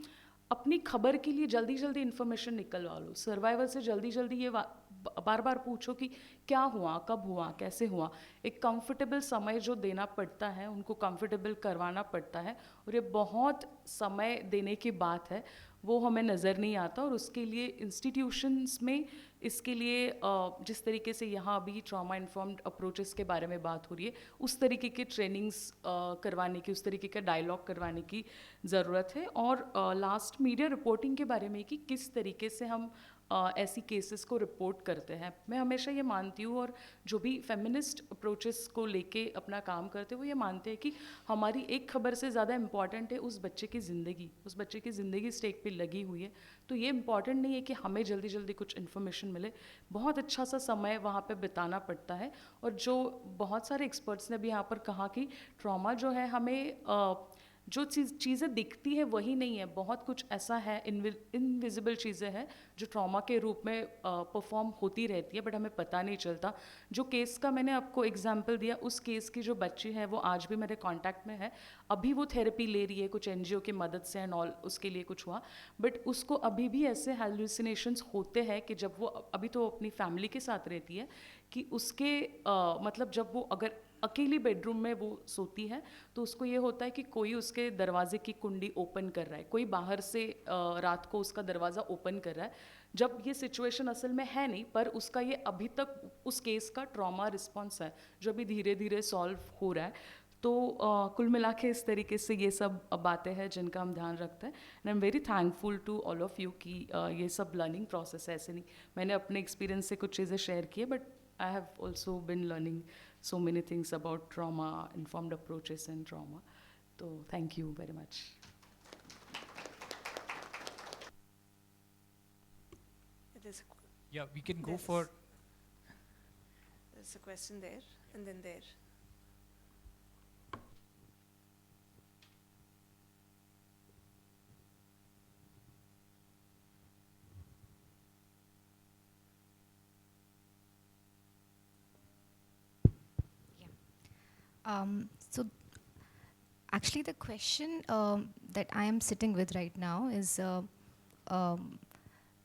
अपनी खबर के लिए जल्दी जल्दी इन्फॉर्मेशन निकलवा लो, सर्वाइवर से जल्दी जल्दी ये बार बार पूछो कि क्या हुआ, कब हुआ, कैसे हुआ। एक कंफर्टेबल समय जो देना पड़ता है, उनको कंफर्टेबल करवाना पड़ता है, और ये बहुत समय देने की बात है, वो हमें नज़र नहीं आता। और उसके लिए इंस्टीट्यूशंस में इसके लिए जिस तरीके से यहाँ अभी ट्रॉमा इन्फॉर्म्ड अप्रोचेस के बारे में बात हो रही है, उस तरीके की ट्रेनिंग्स करवाने की, उस तरीके का डायलॉग करवाने की ज़रूरत है। और लास्ट मीडिया रिपोर्टिंग के बारे में कि किस तरीके से हम ऐसी केसेस को रिपोर्ट करते हैं। मैं हमेशा ये मानती हूँ, और जो भी फेमिनिस्ट अप्रोचेस को लेके अपना काम करते हैं वो ये मानते हैं कि हमारी एक खबर से ज़्यादा इम्पॉर्टेंट है उस बच्चे की ज़िंदगी, उस बच्चे की ज़िंदगी स्टेक पे लगी हुई है। तो ये इम्पॉर्टेंट नहीं है कि हमें जल्दी जल्दी कुछ इन्फॉर्मेशन मिले, बहुत अच्छा सा समय वहाँ पे बिताना पड़ता है। और जो बहुत सारे एक्सपर्ट्स ने भी यहाँ पर कहा कि ट्रॉमा जो है हमें जो चीज़ें दिखती है वही नहीं है, बहुत कुछ ऐसा है, इनविजिबल चीज़ें हैं जो ट्रॉमा के रूप में परफॉर्म होती रहती है, बट हमें पता नहीं चलता। जो केस का मैंने आपको एग्जांपल दिया, उस केस की जो बच्ची है वो आज भी मेरे कांटेक्ट में है। अभी वो थेरेपी ले रही है कुछ एनजीओ की मदद से एंड ऑल, उसके लिए कुछ हुआ, बट उसको अभी भी ऐसे हेलुसिनेशंस होते हैं कि जब वो अभी तो अपनी फैमिली के साथ रहती है कि उसके मतलब जब वो अगर अकेली बेडरूम में वो सोती है तो उसको ये होता है कि कोई उसके दरवाजे की कुंडी ओपन कर रहा है, कोई बाहर से रात को उसका दरवाज़ा ओपन कर रहा है, जब ये सिचुएशन असल में है नहीं, पर उसका ये अभी तक उस केस का ट्रॉमा रिस्पॉन्स है जो अभी धीरे धीरे सॉल्व हो रहा है। तो कुल मिला के इस तरीके से ये सब बातें हैं जिनका हम ध्यान रखते हैं। And I am very thankful to all of you कि ये सब लर्निंग प्रोसेस है, ऐसे नहीं मैंने अपने एक्सपीरियंस से कुछ चीज़ें शेयर की है, but I have also been learning so many things about trauma informed approaches and trauma. So thank you very much. Yeah, we can go for. There's a question there, and then there. So actually the question that I am sitting with right now is um,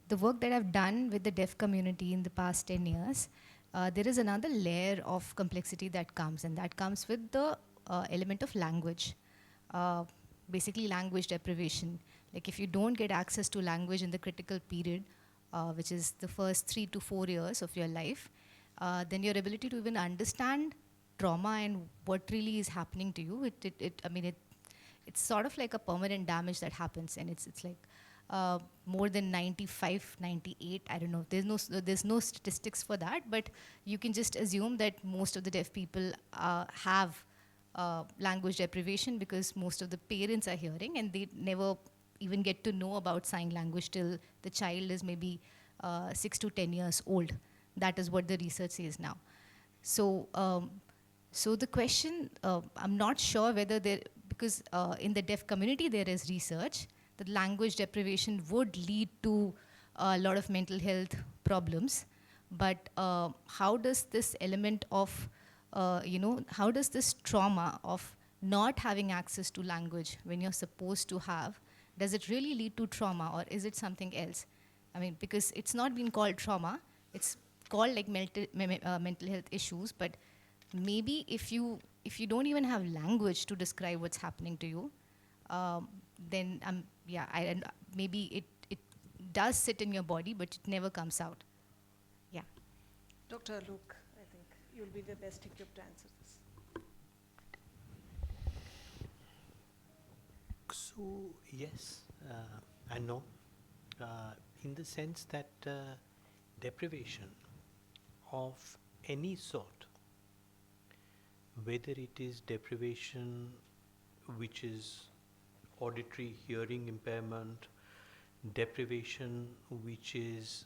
the work that I've done with the deaf community in the past 10 years. There is another layer of complexity that comes, and that comes with the element of language. Uh, Basically language deprivation. Like if you don't get access to language in the critical period, which is the first 3 to 4 years of your life, then your ability to even understand trauma and what really is happening to you, it's sort of like a permanent damage that happens, and it's like more than 95, 98, I don't know. There's no statistics for that, but you can just assume that most of the deaf people have language deprivation because most of the parents are hearing and they never even get to know about sign language till the child is maybe 6 to 10 years old. That is what the research says now. So the question, I'm not sure whether there, because in the deaf community there is research that language deprivation would lead to a lot of mental health problems. But how does this element of, how does this trauma of not having access to language when you're supposed to have, does it really lead to trauma or is it something else? I mean, because it's not been called trauma, it's called like mental health issues, but maybe if you don't even have language to describe what's happening to you, then maybe it does sit in your body, but it never comes out. Yeah. Dr. Luke, I think you'll be the best equipped to answer this. So, yes and no, in the sense that deprivation of any sort, whether it is deprivation which is auditory hearing impairment, deprivation which is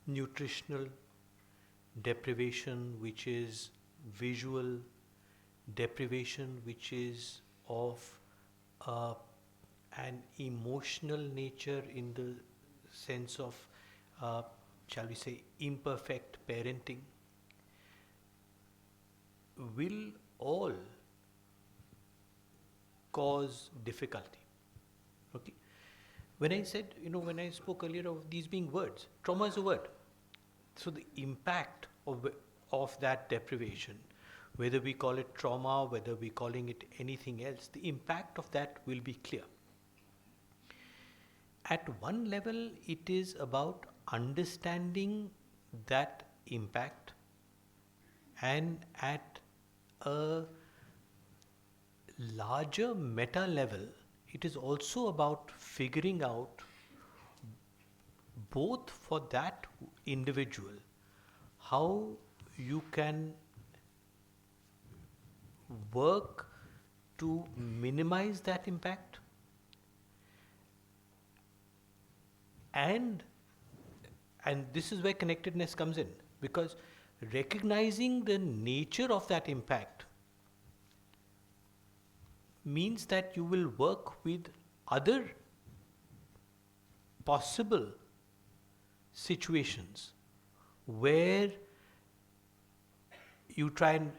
nutritional, deprivation which is visual, deprivation which is of an emotional nature in the sense of, shall we say, imperfect parenting, will all cause difficulty. Okay. When I said, when I spoke earlier of these being words, trauma is a word. So the impact of that deprivation, whether we call it trauma, whether we're calling it anything else, the impact of that will be clear. At one level, it is about understanding that impact, and at a larger meta level, it is also about figuring out, both for that individual, how you can work to minimize that impact, and this is where connectedness comes in, because recognizing the nature of that impact means that you will work with other possible situations where you try and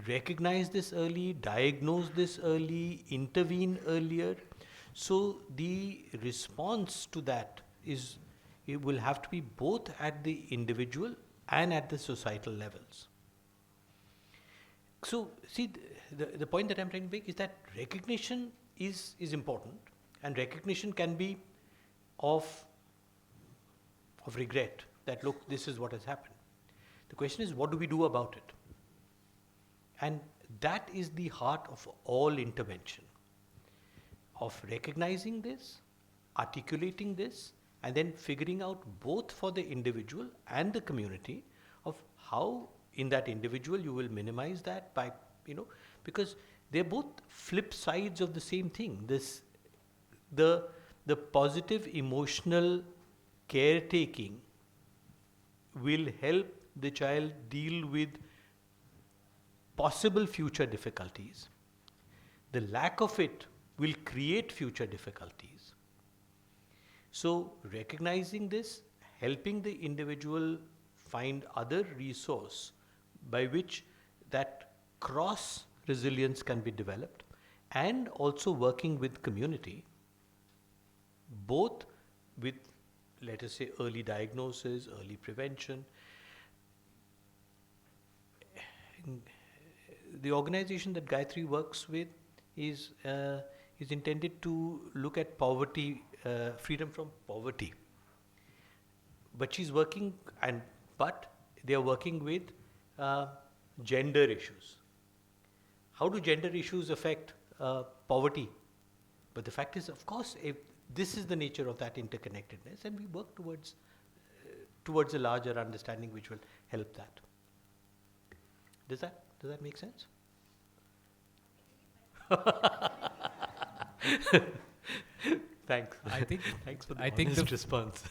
recognize this early, diagnose this early, intervene earlier. So the response to that is, it will have to be both at the individual and at the societal levels. So see, the point that I'm trying to make is that recognition is important, and recognition can be of regret, that look, this is what has happened. The question is, what do we do about it? And that is the heart of all intervention, of recognizing this, articulating this, and then figuring out, both for the individual and the community, of how in that individual you will minimize that by, because they're both flip sides of the same thing. The positive emotional caretaking will help the child deal with possible future difficulties. The lack of it will create future difficulties. So recognizing this, helping the individual find other resource by which that cross resilience can be developed, and also working with community, both with, let us say, early diagnosis, early prevention. The organization that Gayathri works with is intended to look at poverty, freedom from poverty. But she's working, but they are working with gender issues. How do gender issues affect poverty? But the fact is, of course, if this is the nature of that interconnectedness, and we work towards a larger understanding which will help that. Does that make sense? Thanks. Thanks for the honest response.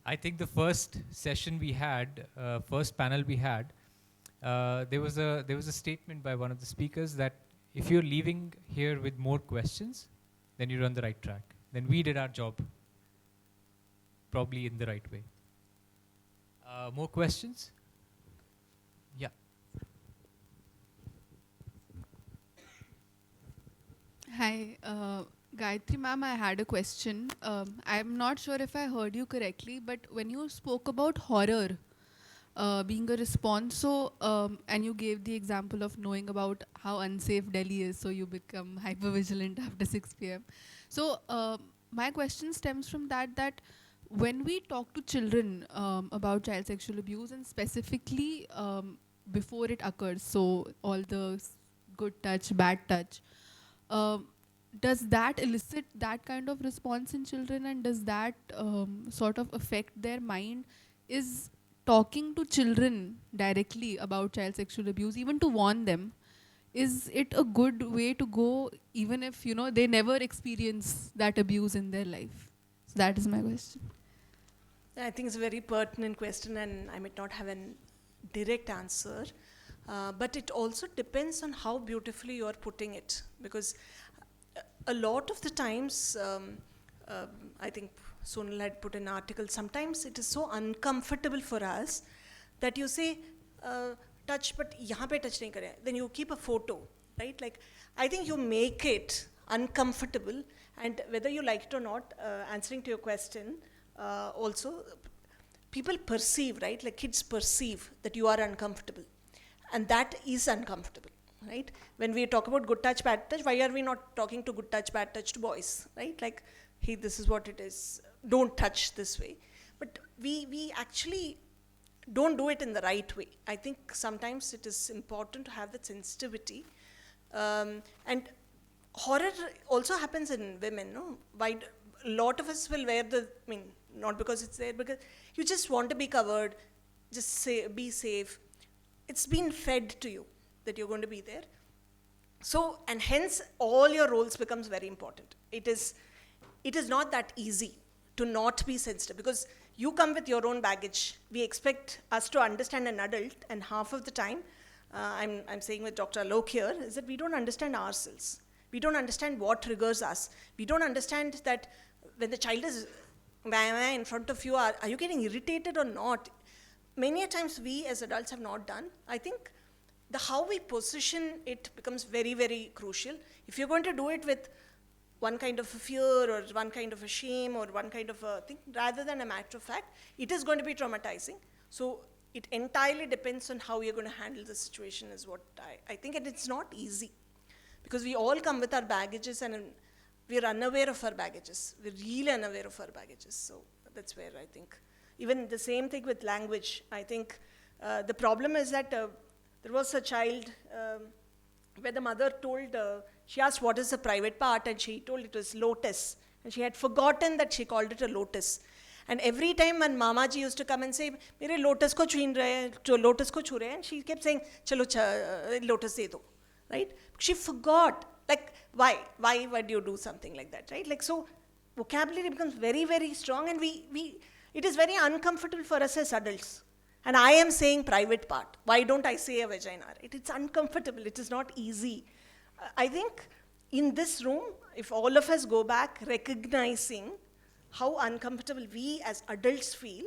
I think the first session we had, first panel we had, there was a statement by one of the speakers that if you're leaving here with more questions, then you're on the right track. Then we did our job probably in the right way. More questions? Yeah. Hi, Gayathri ma'am, I had a question. I'm not sure if I heard you correctly, but when you spoke about horror being a response, and you gave the example of knowing about how unsafe Delhi is, so you become hypervigilant after 6 p.m. So my question stems from that when we talk to children about child sexual abuse, and specifically before it occurs, so all the good touch, bad touch, does that elicit that kind of response in children, and does that sort of affect their mind? Is talking to children directly about child sexual abuse, even to warn them, is it a good way to go, even if they never experience that abuse in their life? So that is my question. I think it's a very pertinent question, and I might not have a direct answer. But it also depends on how beautifully you're putting it, because a lot of the times, I think Sonal had put an article, sometimes it is so uncomfortable for us that you say, touch, but yahan pe touch nahi kare. Then you keep a photo, right? Like, I think you make it uncomfortable, and whether you like it or not, answering to your question, also, people perceive, right? Like kids perceive that you are uncomfortable. And that is uncomfortable, right? When we talk about good touch, bad touch, why are we not talking to good touch, bad touch to boys, right? Like, hey, this is what it is. Don't touch this way. But we actually don't do it in the right way. I think sometimes it is important to have that sensitivity. And horror also happens in women, no? Why a lot of us will wear not because it's there, because you just want to be covered, just be safe. It's been fed to you that you're going to be there. So, and hence all your roles becomes very important. It is not that easy to not be sensitive, because you come with your own baggage. We expect us to understand an adult, and half of the time, I'm saying with Dr. Alok here, is that we don't understand ourselves. We don't understand what triggers us. We don't understand that when the child is in front of you, are you getting irritated or not? Many a times we as adults have not done. I think how we position it becomes very, very crucial. If you're going to do it with one kind of a fear or one kind of a shame or one kind of a thing, rather than a matter of fact, it is going to be traumatizing. So it entirely depends on how you're going to handle the situation is what I think, and it's not easy. Because we all come with our baggages, and we're unaware of our baggages. We're really unaware of our baggages. So that's where I think. Even the same thing with language. I think the problem is that there was a child where the mother told, she asked what is the private part, and she told it was lotus. And she had forgotten that she called it a lotus. And every time when Mama ji used to come and say, mere lotus ko chhin rahe, lotus ko chhu rahe, and she kept saying, chalo lotus de do, right? She forgot. Like, why do you do something like that, right? Like, so vocabulary becomes very, very strong, and it is very uncomfortable for us as adults. And I am saying private part. Why don't I say a vagina? It's uncomfortable. It is not easy. I think in this room, if all of us go back recognizing how uncomfortable we as adults feel,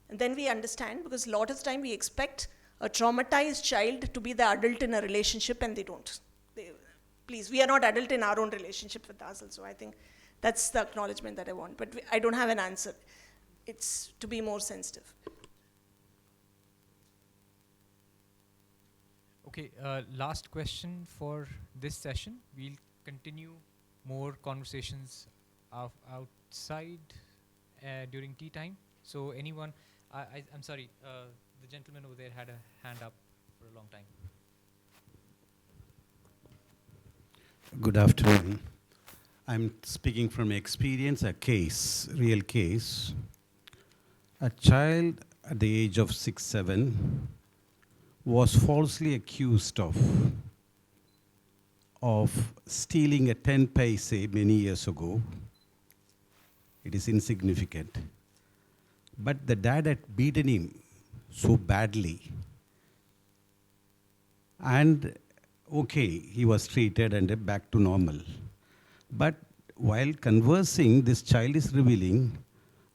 and then we understand, because a lot of the time we expect a traumatized child to be the adult in a relationship, and they don't. Please, we are not adult in our own relationship with ourselves. So I think that's the acknowledgement that I want. But I don't have an answer. It's to be more sensitive. Okay, last question for this session. We'll continue more conversations outside during tea time. So anyone, I'm sorry, the gentleman over there had a hand up for a long time. Good afternoon. I'm speaking from experience, a case, real case. A child at the age of 6, 7 was falsely accused of stealing a 10 paise many years ago. It is insignificant. But the dad had beaten him so badly. And okay, he was treated and back to normal. But while conversing, this child is revealing,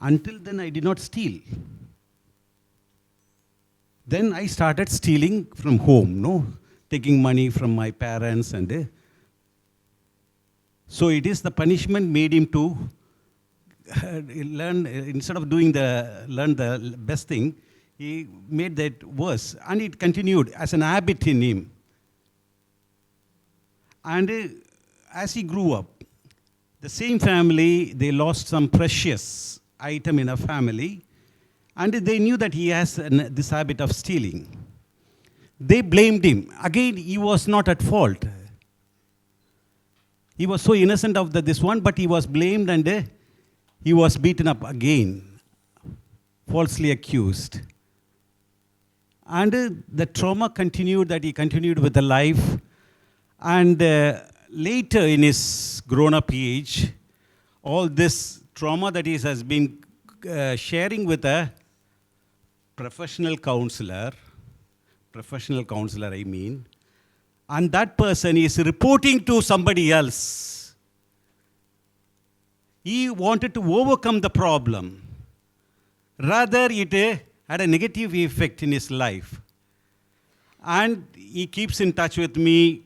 until then I did not steal. Then I started stealing from home, taking money from my parents and so it is the punishment made him to learn, instead of learn the best thing, he made that worse. And it continued as an habit in him. And as he grew up, the same family, they lost some precious item in a family, and they knew that he has this habit of stealing. They blamed him. Again, he was not at fault. He was so innocent of this one, but he was blamed and he was beaten up again, falsely accused. And the trauma continued, that he continued with the life. And later in his grown-up age, all this trauma that he has been sharing with a professional counselor I mean, and that person is reporting to somebody else. He wanted to overcome the problem. Rather, it had a negative effect in his life. And he keeps in touch with me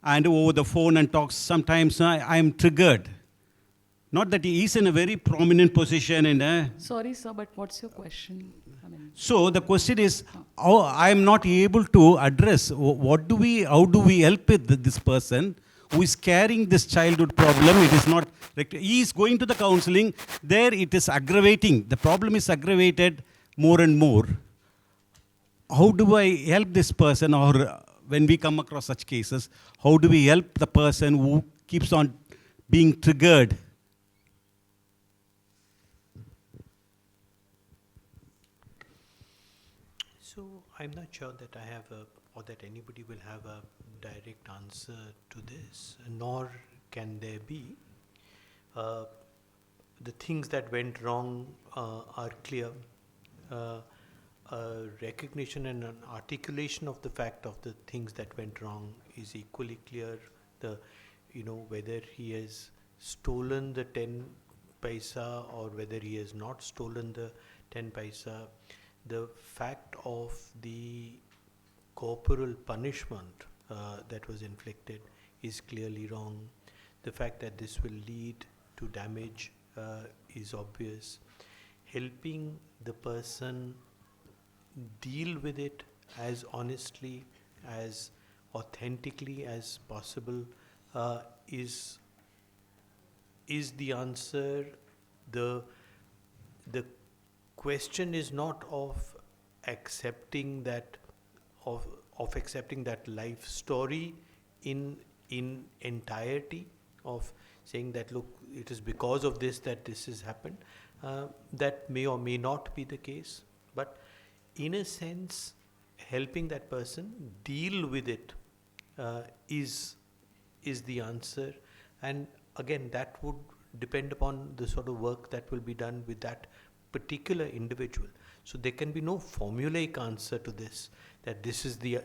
and over the phone and talks. Sometimes I am triggered. Not that he is in a very prominent position in Sorry, sir, but what's your question? So the question is, I am not able to address how do we help with this person who is carrying this childhood problem. It is not, he is going to the counseling, there it is aggravating. The problem is aggravated more and more. How do I help this person, or when we come across such cases, how do we help the person who keeps on being triggered? So I'm not sure that I have or that anybody will have a direct answer to this, nor can there be. The things that went wrong are clear. A recognition and an articulation of the fact of the things that went wrong is equally clear. Whether he has stolen the 10 paisa or whether he has not stolen the 10 paisa, the fact of the corporal punishment that was inflicted is clearly wrong. The fact that this will lead to damage is obvious. Helping the person deal with it as honestly, as authentically as possible is the answer. The question is not of accepting that accepting that life story in entirety, of saying that look, it is because of this that this has happened. That may or may not be the case, but in a sense, helping that person deal with it is the answer. And again, that would depend upon the sort of work that will be done with that particular individual. So there can be no formulaic answer to this, that this is the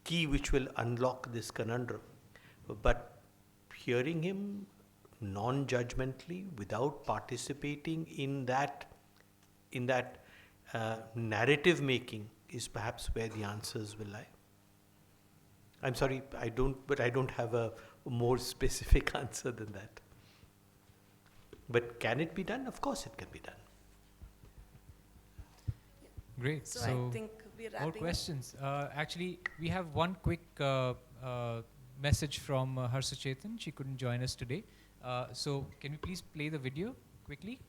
key which will unlock this conundrum. But hearing him non-judgmentally, without participating in that narrative making is perhaps where the answers will lie. I'm sorry, I don't have a more specific answer than that. But can it be done? Of course it can be done. Great. So I think we're wrapping more up. questions. Actually, we have one quick message from Harsuchetun. She couldn't join us today. So can you please play the video quickly?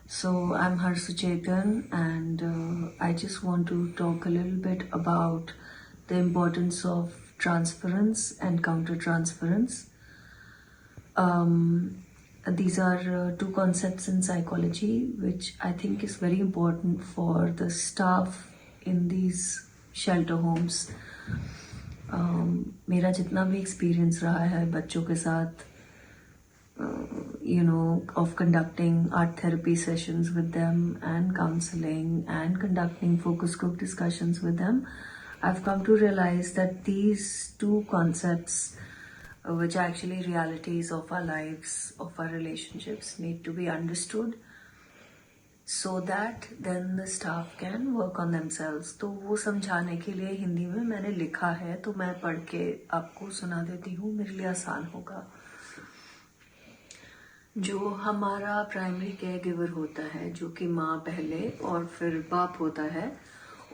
So I'm Harsuchetun, and I just want to talk a little bit about the importance of transference and countertransference. These are two concepts in psychology which I think is very important for the staff in these shelter homes. मेरा जितना भी experience रहा है बच्चों के साथ, of conducting art therapy sessions with them and counseling and conducting focus group discussions with them, I've come to realize that these two concepts, which are actually realities of our lives, of our relationships, need to be understood so that then the staff can work on themselves. तो वो समझाने के लिए हिंदी में मैंने लिखा है, तो मैं पढ़ के आपको सुना देती हूँ, मेरे लिए आसान होगा. जो हमारा प्राइमरी केयर गिवर होता है, जो कि माँ पहले और फिर बाप होता है,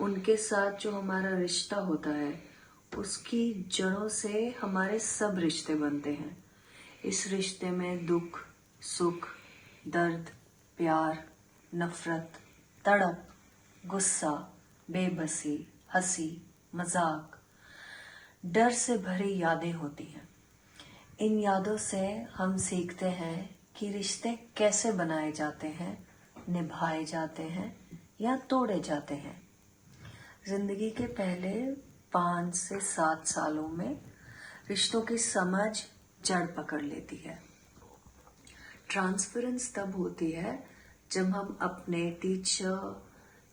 उनके साथ जो हमारा रिश्ता होता है, उसकी जड़ों से हमारे सब रिश्ते बनते हैं. इस रिश्ते में दुख, सुख, दर्द, प्यार, नफरत, तड़प, गुस्सा, बेबसी, हंसी, मजाक, डर से भरी यादें होती हैं. इन यादों से हम सीखते हैं कि रिश्ते कैसे बनाए जाते हैं, निभाए जाते हैं या तोड़े जाते हैं. जिंदगी के पहले 5 से 7 सालों में रिश्तों की समझ जड़ पकड़ लेती है. ट्रांसफरेंस तब होती है जब हम अपने टीचर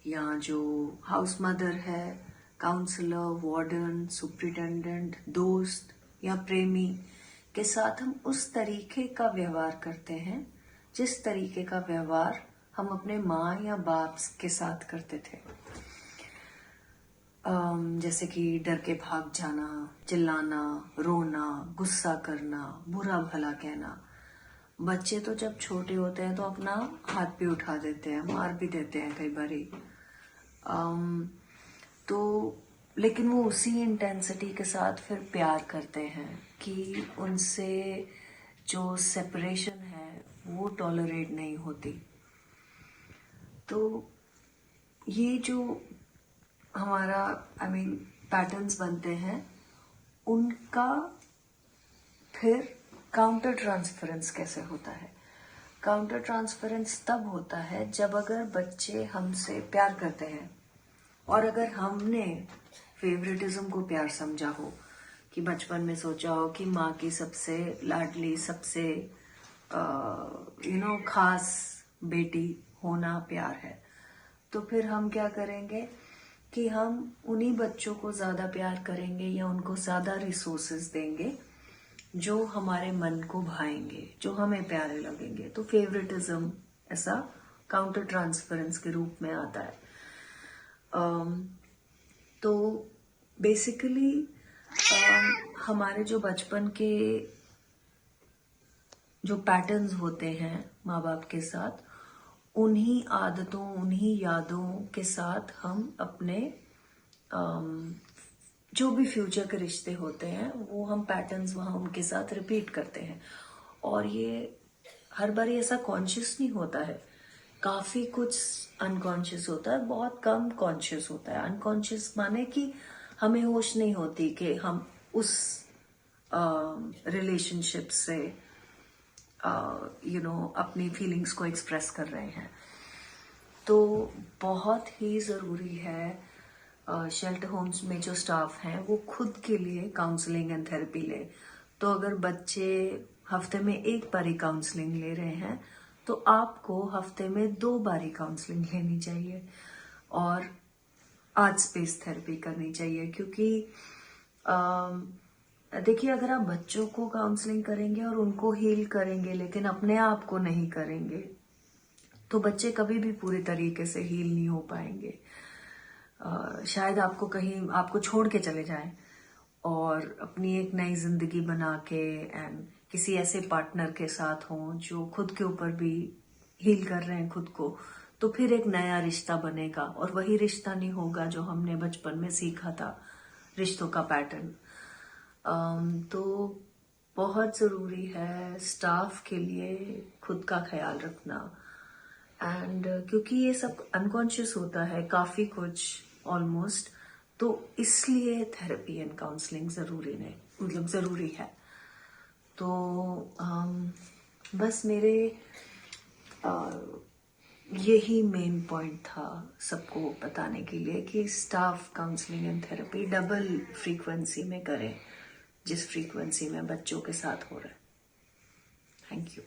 या जो हाउस मदर है, काउंसलर, वार्डन, सुपरिटेंडेंट, दोस्त या प्रेमी के साथ हम उस तरीके का व्यवहार करते हैं जिस तरीके का व्यवहार हम अपने माँ या बाप के साथ करते थे. जैसे कि डर के भाग जाना, चिल्लाना, रोना, गुस्सा करना, बुरा भला कहना. बच्चे तो जब छोटे होते हैं तो अपना हाथ भी उठा देते हैं, मार भी देते हैं कई बारी. तो लेकिन वो उसी इंटेंसिटी के साथ फिर प्यार करते हैं कि उनसे जो सेपरेशन है वो टॉलरेट नहीं होती. तो ये जो हमारा पैटर्न्स बनते हैं, उनका फिर काउंटर ट्रांसफरेंस कैसे होता है. काउंटर ट्रांसफरेंस तब होता है जब अगर बच्चे हमसे प्यार करते हैं और अगर हमने फेवरेटिज्म को प्यार समझा हो, कि बचपन में सोचा हो कि माँ की सबसे लाडली, सबसे खास बेटी होना प्यार है, तो फिर हम क्या करेंगे कि हम उन्हीं बच्चों को ज़्यादा प्यार करेंगे या उनको ज़्यादा रिसोर्सेज देंगे जो हमारे मन को भाएंगे, जो हमें प्यारे लगेंगे. तो फेवरेटिज्म ऐसा काउंटर ट्रांसफरेंस के रूप में आता है. तो बेसिकली हमारे जो बचपन के जो पैटर्न्स होते हैं माँ बाप के साथ, उन्हीं आदतों, उन्हीं यादों के साथ हम अपने जो भी फ्यूचर के रिश्ते होते हैं वो हम पैटर्न्स वहाँ उनके साथ रिपीट करते हैं. और ये हर बार ऐसा कॉन्शियस नहीं होता है, काफ़ी कुछ अनकॉन्शियस होता है, बहुत कम कॉन्शियस होता है. अनकॉन्शियस माने कि हमें होश नहीं होती कि हम उस रिलेशनशिप से अपनी फीलिंग्स को एक्सप्रेस कर रहे हैं. तो बहुत ही ज़रूरी है शेल्टर होम्स में जो स्टाफ हैं वो खुद के लिए काउंसलिंग एंड थेरेपी ले. तो अगर बच्चे हफ्ते में 1 बारी काउंसलिंग ले रहे हैं तो आपको हफ्ते में 2 बारी काउंसलिंग लेनी चाहिए और आर्ट स्पेस थेरेपी करनी चाहिए. क्योंकि देखिए, अगर आप बच्चों को काउंसलिंग करेंगे और उनको हील करेंगे लेकिन अपने आप को नहीं करेंगे, तो बच्चे कभी भी पूरी तरीके से हील नहीं हो पाएंगे। शायद आपको कहीं आपको छोड़ के चले जाएं और अपनी एक नई जिंदगी बना के एंड किसी ऐसे पार्टनर के साथ हों जो खुद के ऊपर भी हील कर रहे हैं खुद को, तो फिर एक नया रिश्ता बनेगा और वही रिश्ता नहीं होगा जो हमने बचपन में सीखा था, रिश्तों का पैटर्न। तो बहुत ज़रूरी है स्टाफ के लिए खुद का ख्याल रखना, एंड क्योंकि ये सब अनकॉन्शियस होता है काफ़ी कुछ ऑलमोस्ट, तो इसलिए थेरेपी एंड काउंसलिंग ज़रूरी है। तो बस मेरे यही मेन पॉइंट था सबको बताने के लिए कि staff counselling and therapy double frequency में करें जिस फ्रीक्वेंसी में बच्चों के साथ हो रहा है। Thank you.